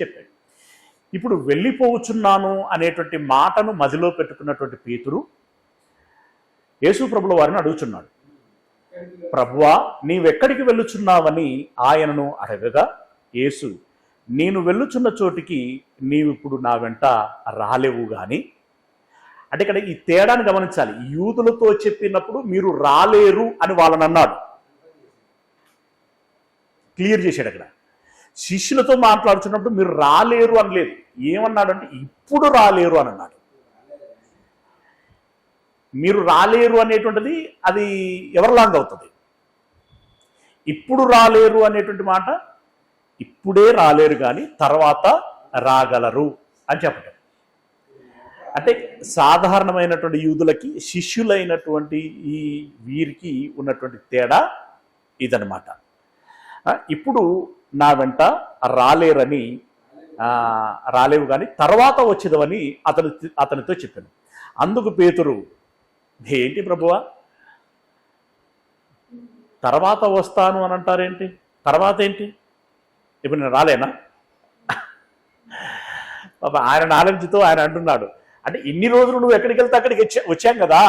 చెప్పాడు. ఇప్పుడు వెళ్ళిపోవచ్చున్నాను అనేటువంటి మాటను మదిలో పెట్టుకున్నటువంటి పేతురు యేసు ప్రభుల వారిని అడుగుచున్నాడు. ప్రభువా, నీవెక్కడికి వెళ్ళుచున్నావని ఆయనను అడగగా, యేసు, నేను వెళ్ళుచున్న చోటికి నీవిప్పుడు నా వెంట రాలేవు గాని. అంటే ఇక్కడ ఈ తేడాను గమనించాలి. యూదులతో చెప్పినప్పుడు మీరు రాలేరు అని వాళ్ళని అన్నాడు, క్లియర్ చేశాడు. అక్కడ శిష్యులతో మాట్లాడుతున్నప్పుడు మీరు రాలేరు అనలేదు. ఏమన్నాడు అంటే ఇప్పుడు రాలేరు అని అన్నాడు. మీరు రాలేరు అనేటువంటిది అది ఎవరిలాగా అవుతుంది? ఇప్పుడు రాలేరు అనేటువంటి మాట, ఇప్పుడే రాలేరు కానీ తర్వాత రాగలరు అని చెప్పటం. అంటే సాధారణమైనటువంటి యూదులకి శిష్యులైనటువంటి ఈ వీరికి ఉన్నటువంటి తేడా ఇదనమాట. ఇప్పుడు నా వెంట రాలేవు కానీ తర్వాత వచ్చేదవని అతనితో చెప్పాను. అందుకు పేతురు, ఏంటి ప్రభువా, తర్వాత వస్తాను అని అంటారేంటి? తర్వాత ఏంటి? ఇప్పుడు నేను రాలేనా? ఆయన నాలెడ్జ్తో ఆయన అంటున్నాడు, అంటే ఇన్ని రోజులు నువ్వు ఎక్కడికి వెళ్తే అక్కడికి వచ్చాం కదా,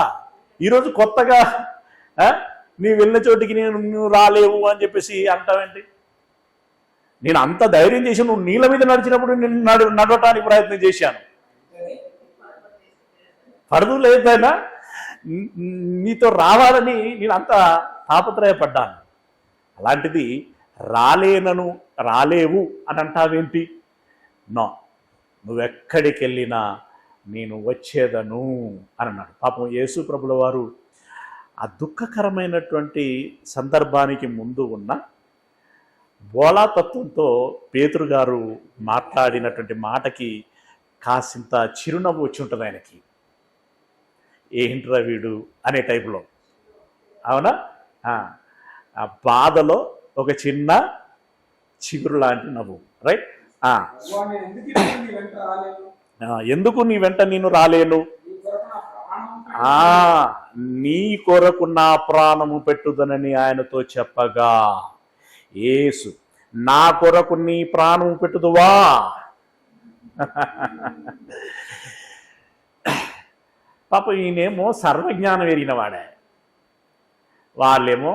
ఈరోజు కొత్తగా నీవు వెళ్ళిన చోటికి నువ్వు రాలేవు అని చెప్పేసి అంటావేంటి? నేను అంత ధైర్యం చేసి నువ్వు నీళ్ళ మీద నడిచినప్పుడు నేను నడవటానికి ప్రయత్నం చేశాను, పడదు లేదైనా నీతో రావాలని నేను అంత తాపత్రయపడ్డాను. అలాంటిది రాలేవు అని అంటావేంటి? నో, నువ్వెక్కడికి వెళ్ళినా నేను వచ్చేదను అని అన్నాడు. పాపం యేసు ప్రభుల వారు ఆ దుఃఖకరమైనటువంటి సందర్భానికి ముందు ఉన్న బోలాతత్వంతో పేతురు గారు మాట్లాడినటువంటి మాటకి కాసింత చిరునవ్వు వచ్చి ఉంటుంది ఆయనకి. ఏంట్రా వీడు అనే టైపులో, అవునా? ఆ బాధలో ఒక చిన్న చిగురు లాంటి నవ్వు, రైట్? ఎందుకు నీ వెంట నేను రాలేను? నీ కొరకు నా ప్రాణము పెట్టుదనని ఆయనతో చెప్పగా, యేసు, నా కొరకు నీ ప్రాణము పెట్టుదువా? పాప ఈయనేమో సర్వజ్ఞానం ఎరిగిన వాడే, వాళ్ళేమో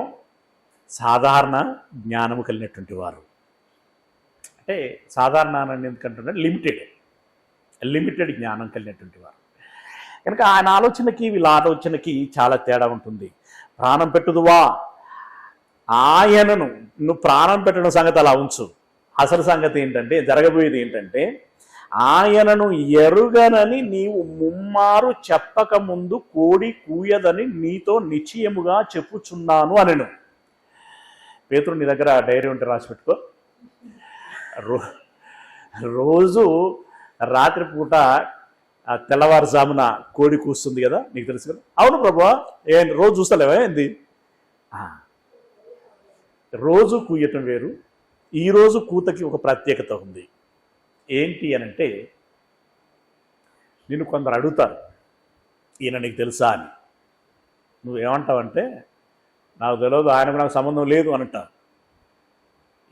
సాధారణ జ్ఞానము కలిగినటువంటి వారు. అంటే సాధారణాన్ని ఎందుకంటే లిమిటెడ్ జ్ఞానం కలిగినటువంటి వారు కనుక ఆయన ఆలోచనకి వీళ్ళ ఆలోచనకి చాలా తేడా ఉంటుంది. ప్రాణం పెట్టుదువా, ఆయనను నువ్వు ప్రాణం పెట్టడం సంగతి అలా ఉంచు. అసలు సంగతి ఏంటంటే, జరగబోయేది ఏంటంటే, ఆయనను ఎరుగనని నీవు ముమ్మారు చెప్పక ముందు కోడి కూయదని నీతో నిశ్చయముగా చెప్పుచున్నాను అనెను. పేతురు, నీ దగ్గర డైరీ ఉంటే రాసి పెట్టుకో. రోజు రాత్రిపూట తెల్లవారుజామున కోడి కూస్తుంది కదా, నీకు తెలుసు కదా. అవును ప్రభువా, రోజు చూస్తలేవా ఏంది? రోజు కూయటం వేరు, ఈరోజు కూతకి ఒక ప్రత్యేకత ఉంది. ఏంటి అనంటే, నిన్ను కొందరు అడుగుతారు, ఈయన నీకు తెలుసా అని. నువ్వేమంటావంటే, నాకు తెలియదు, ఆయనకు నాకు సంబంధం లేదు అని అంటావు.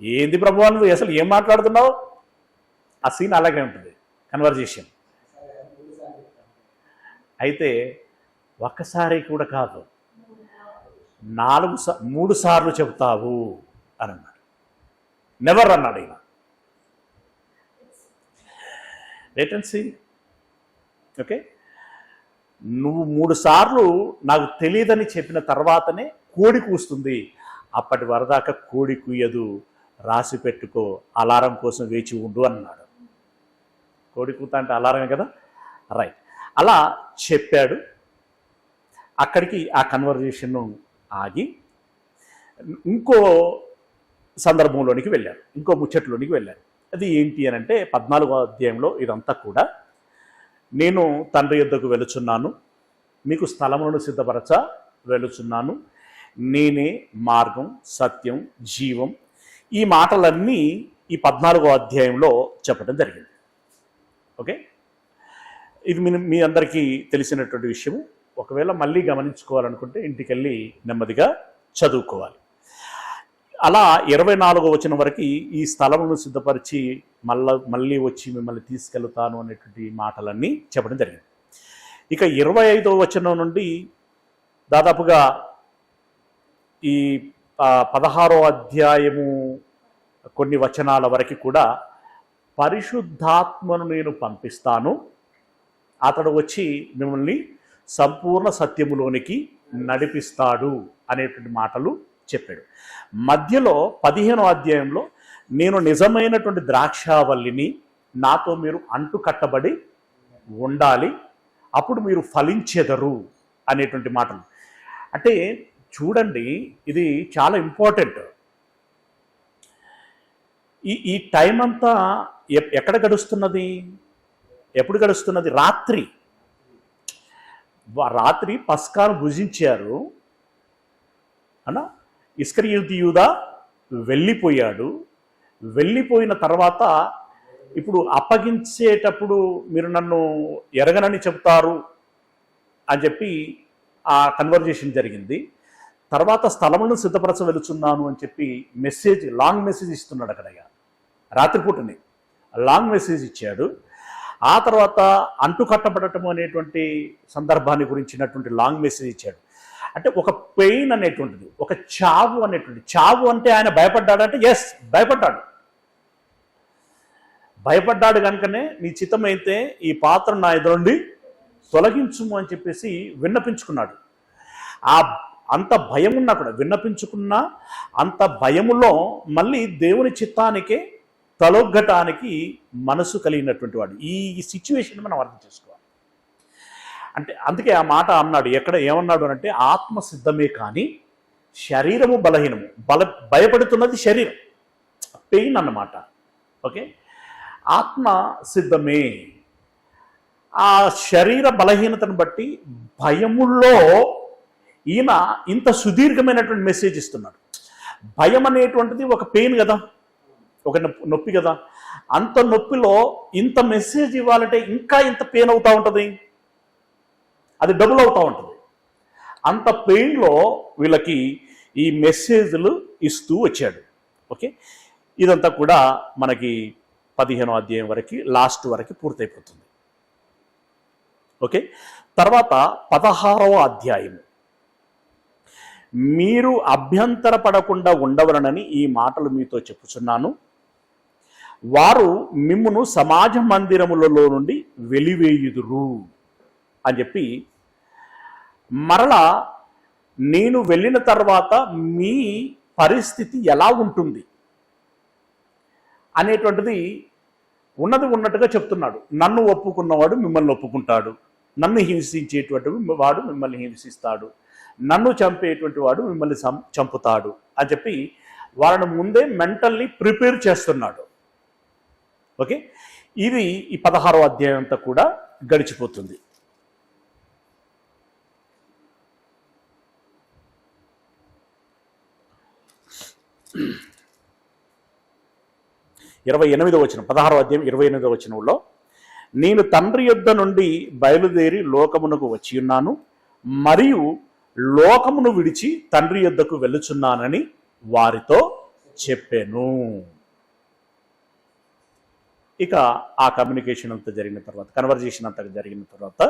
ఏంది ప్రభువా నువ్వు అసలు ఏం మాట్లాడుతున్నావు? ఆ సీన్ అలాగే ఉంటుంది, కన్వర్జేషన్. అయితే ఒక్కసారి కూడా కాదు, 3 సార్లు చెబుతావు అని అన్నాడు. నెవర్ అన్నాడు ఈయన. Wait and see. ఓకే, నువ్వు 3 సార్లు నాకు తెలియదని చెప్పిన తర్వాతనే కోడి కూస్తుంది, అప్పటి వరదాకా కోడి కూయదు, రాసి పెట్టుకో, అలారం కోసం వేచి ఉండు అన్నాడు. కోడి కూత అంటే అలారమే కదా. రైట్. అలా చెప్పాడు. అక్కడికి ఆ కన్వర్జేషన్ ఆగి ఇంకో సందర్భంలోనికి వెళ్ళారు, ఇంకో ముచ్చట్లోనికి వెళ్ళారు. అది ఏంటి అని అంటే 14వ అధ్యాయంలో ఇదంతా కూడా, నేను తండ్రి యొద్దకు వెళుచున్నాను, మీకు స్థలములను సిద్ధపరచ వెళుచున్నాను, నేనే మార్గం సత్యం జీవం. ఈ మాటలన్నీ ఈ 14వ అధ్యాయంలో చెప్పడం జరిగింది. ఓకే, ఇది మీ అందరికీ తెలిసినటువంటి విషయము. ఒకవేళ మళ్ళీ గమనించుకోవాలనుకుంటే ఇంటికి వెళ్ళి నెమ్మదిగా చదువుకోవాలి. అలా 24వ వచనం వరకు ఈ స్థలమును సిద్ధపరిచి మళ్ళీ వచ్చి మిమ్మల్ని తీసుకెళ్తాను అనేటువంటి మాటలన్నీ చెప్పడం జరిగింది. ఇక 25వ వచనం నుండి దాదాపుగా ఈ 16వ అధ్యాయము కొన్ని వచనాల వరకు కూడా పరిశుద్ధాత్మను నేను పంపిస్తాను, అతడు వచ్చి మిమ్మల్ని సంపూర్ణ సత్యములోనికి నడిపిస్తాడు అనేటువంటి మాటలు చెప్పాడు. మధ్యలో 15వ అధ్యాయంలో నేను నిజమైనటువంటి ద్రాక్షావల్లిని, నాతో మీరు అంటు కట్టబడి ఉండాలి, అప్పుడు మీరు ఫలించెదరు అనేటువంటి మాటలు. అంటే చూడండి, ఇది చాలా ఇంపార్టెంట్. ఈ టైం అంతా ఎక్కడ గడుస్తున్నది, ఎప్పుడు గడుస్తున్నది? రాత్రి పస్కాను భుజించారు అన్న. ఇస్కరియోతు యూదా వెళ్ళిపోయాడు. వెళ్ళిపోయిన తర్వాత ఇప్పుడు అప్పగించేటప్పుడు మీరు నన్ను ఎరగనని చెప్తారు అని చెప్పి ఆ కన్వర్జేషన్ జరిగింది. తర్వాత స్థలములను సిద్ధపరచ వెళుచున్నాను అని చెప్పి లాంగ్ మెసేజ్ ఇస్తున్నాడు. అక్కడ రాత్రిపూటని లాంగ్ మెసేజ్ ఇచ్చాడు. ఆ తర్వాత అంటు కట్టబడటం అనేటువంటి సందర్భాన్ని గురించినటువంటి లాంగ్ మెసేజ్ ఇచ్చాడు. అంటే ఒక పెయిన్ అనేటువంటిది, ఒక చావు అనేటువంటి, చావు అంటే ఆయన భయపడ్డాడంటే ఎస్ భయపడ్డాడు కనుకనే నీ చిత్తమైతే ఈ పాత్ర నా ఎదురుండి తొలగించుము అని చెప్పేసి విన్నపించుకున్నాడు. అంత భయం ఉన్నా కూడా విన్నపించుకున్నా అంత భయములో మళ్ళీ దేవుని చిత్తానికే తలొగ్గటానికి మనసు కలిగినటువంటి వాడు. ఈ సిచ్యువేషన్ మనం అర్థం చేసుకోవాలి. అంటే అందుకే ఆ మాట అన్నాడు. ఏమన్నాడు అంటే ఆత్మ సిద్ధమే కానీ శరీరము బలహీనము. భయపడుతున్నది శరీరం, పెయిన్ అన్నమాట. ఓకే, ఆత్మ సిద్ధమే. ఆ శరీర బలహీనతను బట్టి భయముల్లో ఈయన ఇంత సుదీర్ఘమైనటువంటి మెసేజ్ ఇస్తున్నాడు. భయం అనేటువంటిది ఒక పెయిన్ కదా, ఒక నొప్పి కదా. అంత నొప్పిలో ఇంత మెసేజ్ ఇవ్వాలంటే ఇంకా ఇంత పెయిన్ అవుతూ ఉంటుంది, అది డబుల్ అవుతూ ఉంటుంది. అంత పెయిన్లో వీళ్ళకి ఈ మెసేజ్లు ఇస్తూ వచ్చాడు. ఓకే, ఇదంతా కూడా మనకి 15వ అధ్యాయం వరకు లాస్ట్ వరకు పూర్తయిపోతుంది. ఓకే, తర్వాత 16వ అధ్యాయం, మీరు అభ్యంతరపడకుండా ఉండవలనని ఈ మాటలు మీతో చెప్పుచున్నాను, వారు మిమ్మును సమాజ మందిరములలో నుండి వెలివేయుదురు అని చెప్పి, మరలా నేను వెళ్ళిన తర్వాత మీ పరిస్థితి ఎలా ఉంటుంది అనేటువంటిది ఉన్నట్టుగా చెప్తున్నాడు. నన్ను ఒప్పుకున్నవాడు మిమ్మల్ని ఒప్పుకుంటాడు, నన్ను హింసించేటువంటి వాడు మిమ్మల్ని హింసిస్తాడు, నన్ను చంపేటువంటి వాడు మిమ్మల్ని చంపుతాడు అని చెప్పి వాళ్ళని ముందే మెంటల్లీ ప్రిపేర్ చేస్తున్నాడు. ఓకే, ఇది ఈ 16వ అధ్యాయం అంతా కూడా గడిచిపోతుంది. ఇరవై 28వ వచనం, 16వ అధ్యాయం 28వ వచనంలో, నేను తండ్రి యొద్ద నుండి బయలుదేరి లోకమునకు వచ్చి ఉన్నాను, మరియు లోకమును విడిచి తండ్రి యొద్దకు వెళ్ళుచున్నానని వారితో చెప్పాను. ఇక ఆ కమ్యూనికేషన్ అంతా జరిగిన తర్వాత, కన్వర్జేషన్ అంతా జరిగిన తర్వాత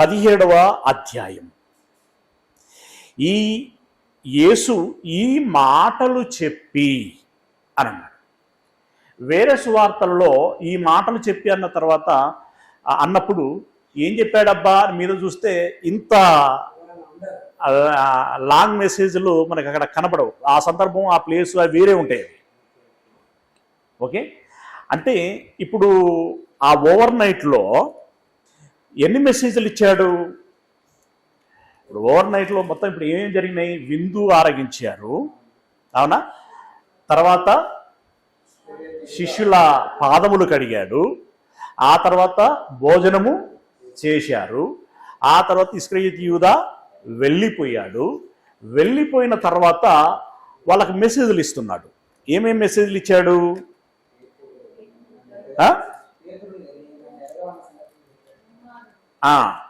17వ అధ్యాయం, ఈ యేసు ఈ మాటలు చెప్పి అని అన్నాడు. వేరే సువార్తల్లో ఈ మాటలు చెప్పి అన్న తర్వాత అన్నప్పుడు ఏం చెప్పాడబ్బా మీద చూస్తే ఇంత లాంగ్ మెసేజ్లు మనకు అక్కడ కనపడవు. ఆ సందర్భం, ఆ ప్లేస్ అవి వేరే ఉంటాయి. ఓకే, అంటే ఇప్పుడు ఆ ఓవర్ నైట్లో ఎన్ని మెసేజ్లు ఇచ్చాడు? ఇప్పుడు ఓవర్ నైట్లో మొత్తం ఇప్పుడు ఏమేమి జరిగినాయి? విందు ఆరగించారు, అవునా? తర్వాత శిష్యుల పాదములు కడిగాడు, ఆ తర్వాత భోజనము చేశారు, ఆ తర్వాత ఇస్కరియోతు యూదా వెళ్ళిపోయాడు. వెళ్ళిపోయిన తర్వాత వాళ్ళకి మెసేజ్లు ఇస్తున్నాడు. ఏమేమి మెసేజ్లు ఇచ్చాడు?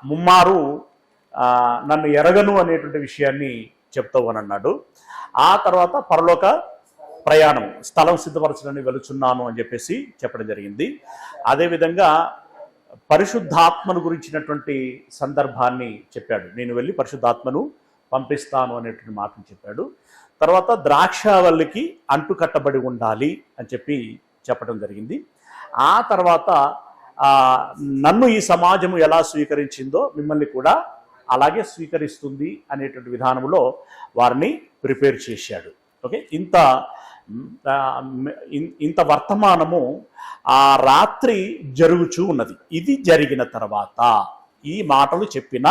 ముమ్మారు నన్ను ఎరగను అనేటువంటి విషయాన్ని చెప్తావనన్నాడు. ఆ తర్వాత పరలోక ప్రయాణం, స్థలం సిద్ధపరచడానికి వెళుచున్నాను అని చెప్పేసి చెప్పడం జరిగింది. అదేవిధంగా పరిశుద్ధాత్మను గురించినటువంటి సందర్భాన్ని చెప్పాడు. నేను వెళ్ళి పరిశుద్ధాత్మను పంపిస్తాను అనేటువంటి మాటను చెప్పాడు. తర్వాత ద్రాక్షావల్లికి అంటు కట్టబడి ఉండాలి అని చెప్పి చెప్పడం జరిగింది. ఆ తర్వాత నన్ను ఈ సమాజము ఎలా స్వీకరించిందో మిమ్మల్ని కూడా అలాగే స్వీకరిస్తుంది అనేటువంటి విధానంలో వారిని ప్రిపేర్ చేశాడు. ఓకే, ఇంత వర్తమానము ఆ రాత్రి జరుగుచూ ఉన్నది. ఇది జరిగిన తర్వాత, ఈ మాటలు చెప్పిన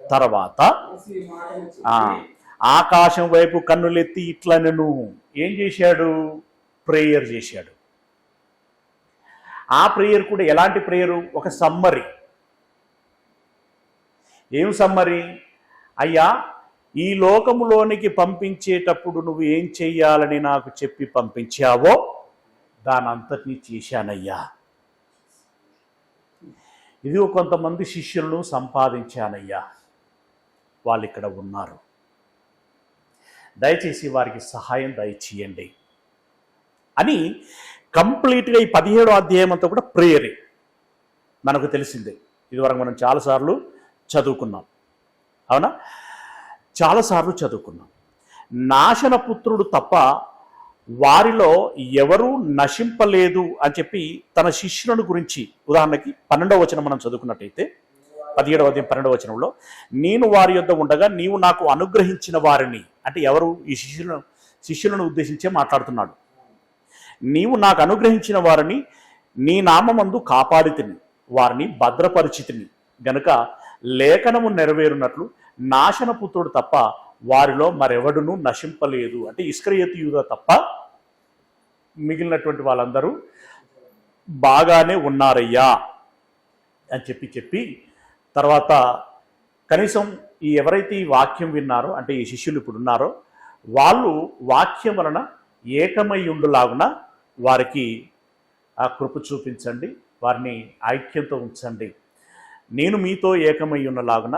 తర్వాత ఆకాశం వైపు కన్నులెత్తి ఇట్లనెను ఏం చేశాడు? ప్రేయర్ చేశాడు. ఆ ప్రేయర్ కూడా ఎలాంటి ప్రేయరు? ఒక సమ్మరీ. ఏం సమ్మరీ? అయ్యా, ఈ లోకములోనికి పంపించేటప్పుడు నువ్వు ఏం చెయ్యాలని నాకు చెప్పి పంపించావో దాని అంతటినీ చేశానయ్యా. ఇది కొంతమంది శిష్యులను సంపాదించానయ్యా, వాళ్ళు ఇక్కడ ఉన్నారు, దయచేసి వారికి సహాయం దయచేయండి అని కంప్లీట్గా ఈ 17వ అధ్యాయం అంతా కూడా ప్రేయరే. మనకు తెలిసిందే, ఇదివరకు మనం చాలాసార్లు చదువుకున్నాం, అవునా? చాలాసార్లు చదువుకున్నాం. నాశనపుత్రుడు తప్ప వారిలో ఎవరూ నశింపలేదు అని చెప్పి తన శిష్యులను గురించి, ఉదాహరణకి 12వ వచనం మనం చదువుకున్నట్టయితే 17వ అధ్యాయం 12వ వచనంలో, నేను వారి యొద్ద ఉండగా నీవు నాకు అనుగ్రహించిన వారిని, అంటే ఎవరు? ఈ శిష్యులను ఉద్దేశించే మాట్లాడుతున్నాడు. నీవు నాకు అనుగ్రహించిన వారిని నీ నామమందు కాపాడితిని, వారిని భద్రపరిచితిని గనుక లేఖనము నెరవేరునట్లు నాశనపుత్రుడు తప్ప వారిలో మరెవడును నశింపలేదు. అంటే ఇస్కరియోతు యూదా తప్ప మిగిలినటువంటి వాళ్ళందరూ బాగానే ఉన్నారయ్యా అని చెప్పి తర్వాత కనీసం ఈ ఎవరైతే ఈ వాక్యం విన్నారో, అంటే ఈ శిష్యులు ఇప్పుడు ఉన్నారో, వాళ్ళు వాక్యం వలన ఏకమై ఉండులాగున వారికి ఆ కృప చూపించండి, వారిని ఐక్యంతో ఉంచండి. నేను మీతో ఏకమై ఉన్నలాగున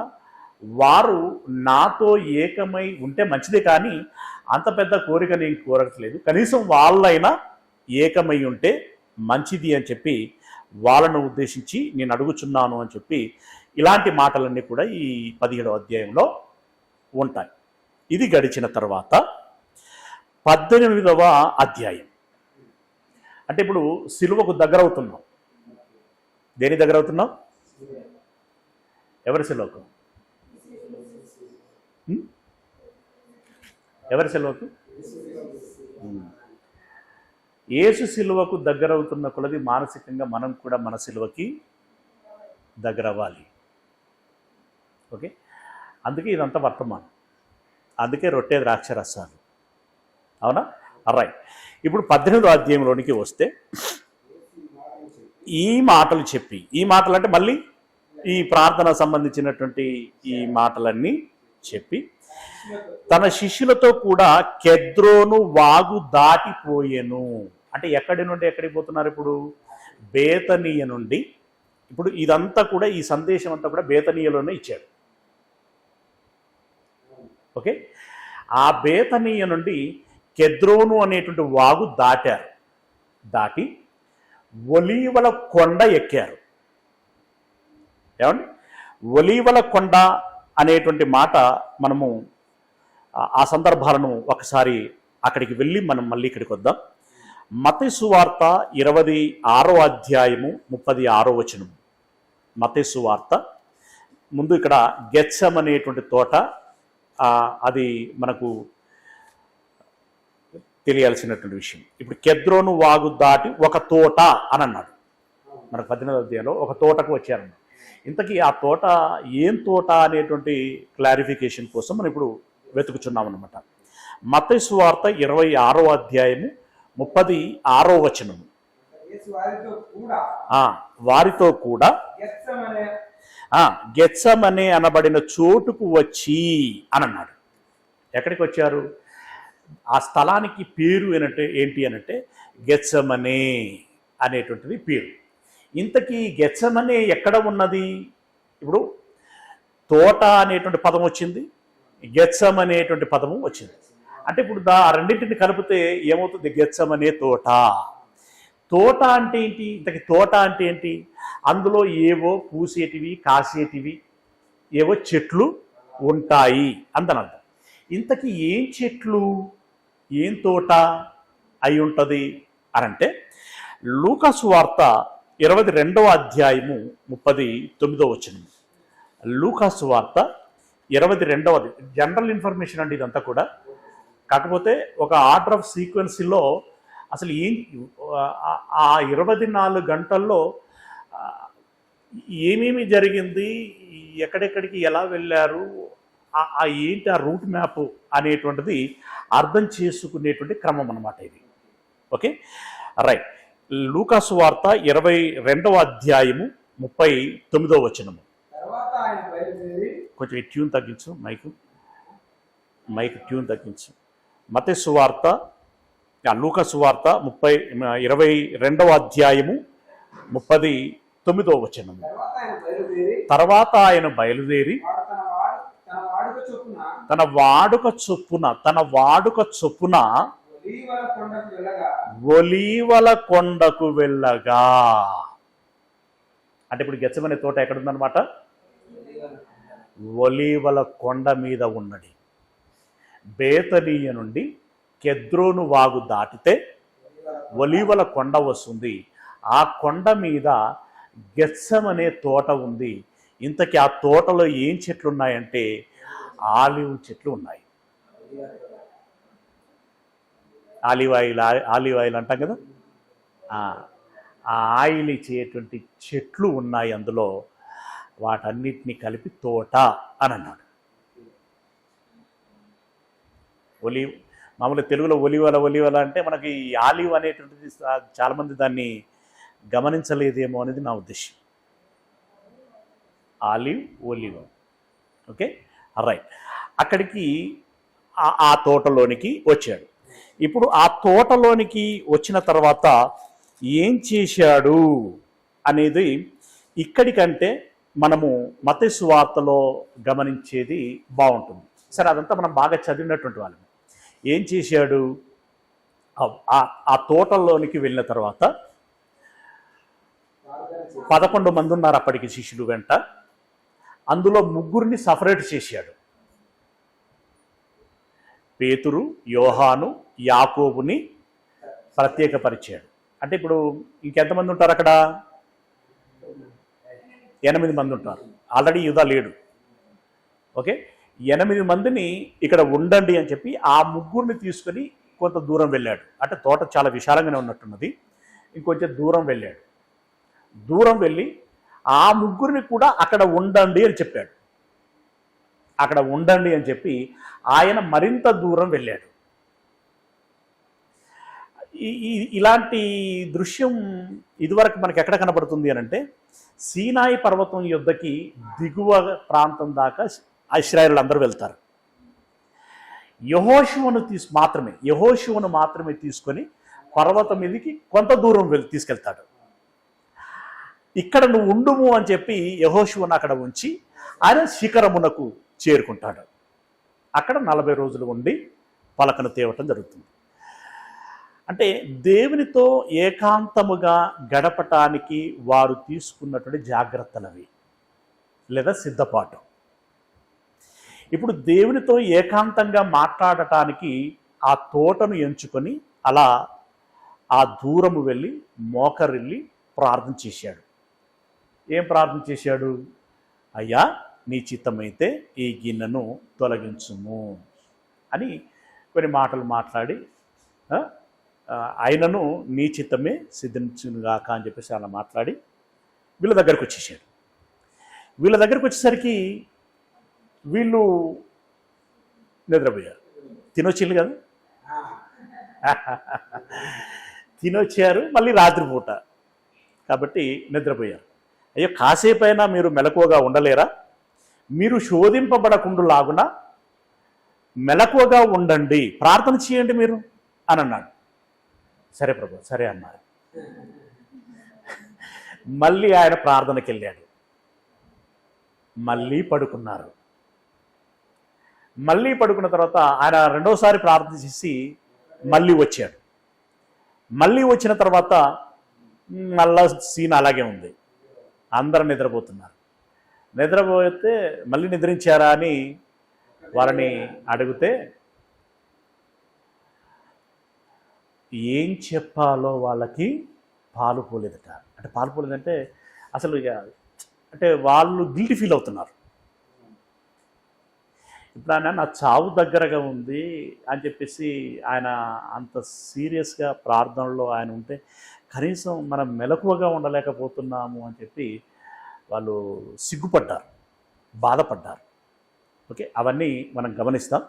వారు నాతో ఏకమై ఉంటే మంచిదే, కానీ అంత పెద్ద కోరిక నేను కోరట్లేదు, కనీసం వాళ్ళైనా ఏకమై ఉంటే మంచిది అని చెప్పి వాళ్ళను ఉద్దేశించి నేను అడుగుచున్నాను అని చెప్పి ఇలాంటి మాటలన్నీ కూడా ఈ 17వ అధ్యాయంలో ఉంటాయి. ఇది గడిచిన తర్వాత 18వ అధ్యాయం, అంటే ఇప్పుడు సిలువకు దగ్గర అవుతున్నాం. దేని దగ్గర అవుతున్నాం? ఎవరి సిలువకు? ఎవరి సిలువకు? యేసు సిలువకు దగ్గర అవుతున్న కొలది మానసికంగా మనం కూడా మన సిలువకి దగ్గర అవ్వాలి. ఓకే, అందుకే ఇదంతా వర్తమానం, అందుకే రొట్టె ద్రాక్ష రసాలు, అవునా? రైట్. ఇప్పుడు 18వ అధ్యాయంలోనికి వస్తే ఈ మాటలు చెప్పి, ఈ మాటలు అంటే మళ్ళీ ఈ ప్రార్థన సంబంధించినటువంటి ఈ మాటలన్నీ చెప్పి తన శిష్యులతో కూడా కెద్రోను వాగు దాటిపోయెను. అంటే ఎక్కడి నుండి ఎక్కడికి పోతున్నారు? ఇప్పుడు బేతనీయ నుండి. ఇప్పుడు ఇదంతా కూడా, ఈ సందేశం అంతా కూడా బేతనీయలోనే ఇచ్చాడు. ఓకే, ఆ బేతనీయ నుండి కెద్రోను అనేటువంటి వాగు దాటారు. దాటి ఒలీవల కొండ ఎక్కారు. ఏమండి? ఒలీవల కొండ అనేటువంటి మాట మనము ఆ సందర్భాలను ఒకసారి అక్కడికి వెళ్ళి మనం మళ్ళీ ఇక్కడికి వద్దాం. మత్తయి సువార్త 26వ అధ్యాయము 36వ వచనం. మత్తయి సువార్త ముందు ఇక్కడ గెత్సెమనే అనేటువంటి తోట, అది మనకు తెలియాల్సినటువంటి విషయం. ఇప్పుడు కెద్రోను వాగు దాటి ఒక తోట అని అన్నాడు. మనకు 18వ అధ్యాయంలో ఒక తోటకు వచ్చారన్నాడు. ఇంతకీ ఆ తోట ఏం తోట అనేటువంటి క్లారిఫికేషన్ కోసం మనం ఇప్పుడు వెతుకుచున్నాం అనమాట. మత్తయి సువార్త 26వ అధ్యాయము 36వ వచనము. వారితో కూడా గెత్సెమనే అనబడిన చోటుకు వచ్చి అని అన్నాడు. ఎక్కడికి వచ్చారు? ఆ స్థలానికి పేరు ఏంటి అనంటే గెత్సెమనే అనేటువంటిది పేరు. ఇంతకీ గెత్సెమనే ఎక్కడ ఉన్నది? ఇప్పుడు తోట అనేటువంటి పదం వచ్చింది, గెత్సెమనే అనేటువంటి పదము వచ్చింది. అంటే ఇప్పుడు ఆ రెండింటిని కలిపితే ఏమవుతుంది? గెత్సెమనే తోట. తోట అంటే ఏంటి? ఇంతకీ తోట అంటే ఏంటి? అందులో ఏవో పూసేటివి కాసేటివి ఏవో చెట్లు ఉంటాయి అంతనర్థం. ఇంతకీ ఏం చెట్లు, ఏం తోట అయి ఉంటుంది అనంటే లూకా సువార్త 22వ అధ్యాయము 39వ వచనం. లూకా సువార్త 22వ, జనరల్ ఇన్ఫర్మేషన్ అండి ఇదంతా కూడా. కాకపోతే ఒక ఆర్డర్ ఆఫ్ సీక్వెన్స్లో అసలు ఏం ఆ 24 గంటల్లో ఏమేమి జరిగింది, ఎక్కడెక్కడికి ఎలా వెళ్ళారు, ఏంటి ఆ రూట్ మ్యాప్ అనేటువంటిది అర్థం చేసుకునేటువంటి క్రమం అన్నమాట ఇది. Okay, right. లూకా సువార్త 22వ అధ్యాయము 39వ వచనము. కొంచెం ట్యూన్ తగ్గించు, మైక్ ట్యూన్ తగ్గించు. మత్తయి సువార్త, లూకా సువార్త 22వ అధ్యాయము 39వ వచనము. తర్వాత ఆయన బయలుదేరి తన వాడుక చొప్పున ఒలీవల కొండకు వెళ్ళగా. అంటే ఇప్పుడు గెత్సెమనే తోట ఎక్కడుందనమాట? ఒలీవల కొండ మీద ఉన్నది. బేతనీయ నుండి కెద్రోను వాగు దాటితే ఒలీవల కొండ వస్తుంది. ఆ కొండ మీద గెత్సెమనే తోట ఉంది. ఇంతకీ ఆ తోటలో ఏం చెట్లు ఉన్నాయంటే ఆలివ్ చెట్లు ఉన్నాయి. ఆలివ్ ఆయిల్ అంటాం కదా, ఆ ఆయిల్ ఇచ్చేటువంటి చెట్లు ఉన్నాయి అందులో. వాటన్నిటిని కలిపి తోట అని అన్నాడు. మామూలుగా తెలుగులో ఒలివల అంటే మనకి ఆలివ్ అనేటువంటిది చాలామంది దాన్ని గమనించలేదేమో అనేది నా ఉద్దేశం. ఒలివ్. Okay, right. అక్కడికి ఆ తోటలోనికి వచ్చాడు. ఇప్పుడు ఆ తోటలోనికి వచ్చిన తర్వాత ఏం చేశాడు అనేది ఇక్కడికంటే మనము మత్తయి సువార్తలో గమనించేది బాగుంటుంది. సరే, అదంతా మనం బాగా చదివినటువంటి వాళ్ళం. ఏం చేశాడు? ఆ తోటలోనికి వెళ్ళిన తర్వాత 11 మంది ఉన్నారు అప్పటికి శిష్యులు వెంట. అందులో 3 సపరేట్ చేశాడు. పేతురు, యోహాను, యాకోబుని ప్రత్యేకపరిచాడు. అంటే ఇప్పుడు ఇంకెంతమంది ఉంటారు అక్కడ? 8 మంది ఉంటారు. ఆల్రెడీ యూదా లేడు. ఓకే, 8 మందిని ఇక్కడ ఉండండి అని చెప్పి ఆ 3 తీసుకొని కొంత దూరం వెళ్ళాడు. అంటే తోట చాలా విశాలంగానే ఉన్నట్టున్నది. ఇంకొంచెం దూరం వెళ్ళాడు. దూరం వెళ్ళి ఆ 3 కూడా అక్కడ ఉండండి అని చెప్పాడు. అక్కడ ఉండండి అని చెప్పి ఆయన మరింత దూరం వెళ్ళాడు. ఇలాంటి దృశ్యం ఇదివరకు మనకి ఎక్కడ కనబడుతుంది అని అంటే సీనాయి పర్వతం యుద్ధకి దిగువ ప్రాంతం దాకా ఇశ్రాయేలు అందరూ వెళ్తారు. యెహోషువను మాత్రమే తీసుకొని పర్వతం మీదకి కొంత దూరం తీసుకెళ్తాడు. ఇక్కడ నువ్వు ఉండుము అని చెప్పి యెహోషువను అక్కడ ఉంచి ఆయన శిఖరమునకు చేరుకుంటాడు. అక్కడ 40 రోజులు ఉండి పలకను తేవటం జరుగుతుంది. అంటే దేవునితో ఏకాంతముగా గడపటానికి వారు తీసుకున్నటువంటి జాగ్రత్తలవి లేదా సిద్ధపాటు. ఇప్పుడు దేవునితో ఏకాంతంగా మాట్లాడటానికి ఆ తోటను ఎంచుకొని అలా ఆ దూరము వెళ్ళి మోకరిల్లి ప్రార్థన చేశాడు. ఏం ప్రార్థన చేశాడు? అయ్యా, నీ చిత్తమైతే ఈ గిన్నెను తొలగించుము అని కొన్ని మాటలు మాట్లాడి ఆయనను నీ చిత్తమే సిద్ధించునుగాక అని చెప్పేసి అలా మాట్లాడి వీళ్ళ దగ్గరకు వచ్చేసాడు. వీళ్ళ దగ్గరికి వచ్చేసరికి వీళ్ళు నిద్రపోయారు. తినొచ్చిల్లు కదా, తినొచ్చారు, మళ్ళీ రాత్రిపూట కాబట్టి నిద్రపోయారు. అయ్యో కాసేపైనా మీరు మెలకువగా ఉండలేరా? మీరు శోధింపబడకుండులాగున మెలకువగా ఉండండి, ప్రార్థన చేయండి మీరు అని అన్నాడు. సరే ప్రభు, సరే అన్నారు. మళ్ళీ ఆయన ప్రార్థనకి వెళ్ళాడు, మళ్ళీ పడుకున్నారు. మళ్ళీ పడుకున్న తర్వాత ఆయన రెండోసారి ప్రార్థన చేసి మళ్ళీ వచ్చాడు. మళ్ళీ వచ్చిన తర్వాత మళ్ళా సీన్ అలాగే ఉంది, అందరూ నిద్రపోతున్నారు. నిద్రపోతే మళ్ళీ నిద్రించారా అని వారిని అడిగితే ఏం చెప్పాలో వాళ్ళకి పాలు పోలేదట. అంటే పాలు పోలేదంటే అసలు ఇక అంటే వాళ్ళు గిల్టీ ఫీల్ అవుతున్నారు. ఇప్పుడు ఆయన నా చావు దగ్గరగా ఉంది అని చెప్పేసి ఆయన అంత సీరియస్గా ప్రార్థనలో ఆయన ఉంటే కనీసం మనం మెలకువగా ఉండలేకపోతున్నాము అని చెప్పి వాళ్ళు సిగ్గుపడ్డారు, బాధపడ్డారు. ఓకే, అవన్నీ మనం గమనిస్తాం.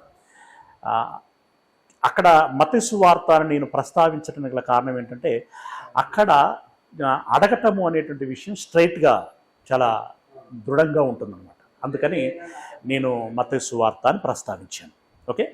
అక్కడ మత్తయి సువార్త అని నేను ప్రస్తావించడానికి గల కారణం ఏంటంటే అక్కడ అడగటము అనేటువంటి విషయం స్ట్రైట్గా చాలా దృఢంగా ఉంటుందన్నమాట. అందుకని నేను మత్తయి సువార్త అని ప్రస్తావించాను. ఓకే.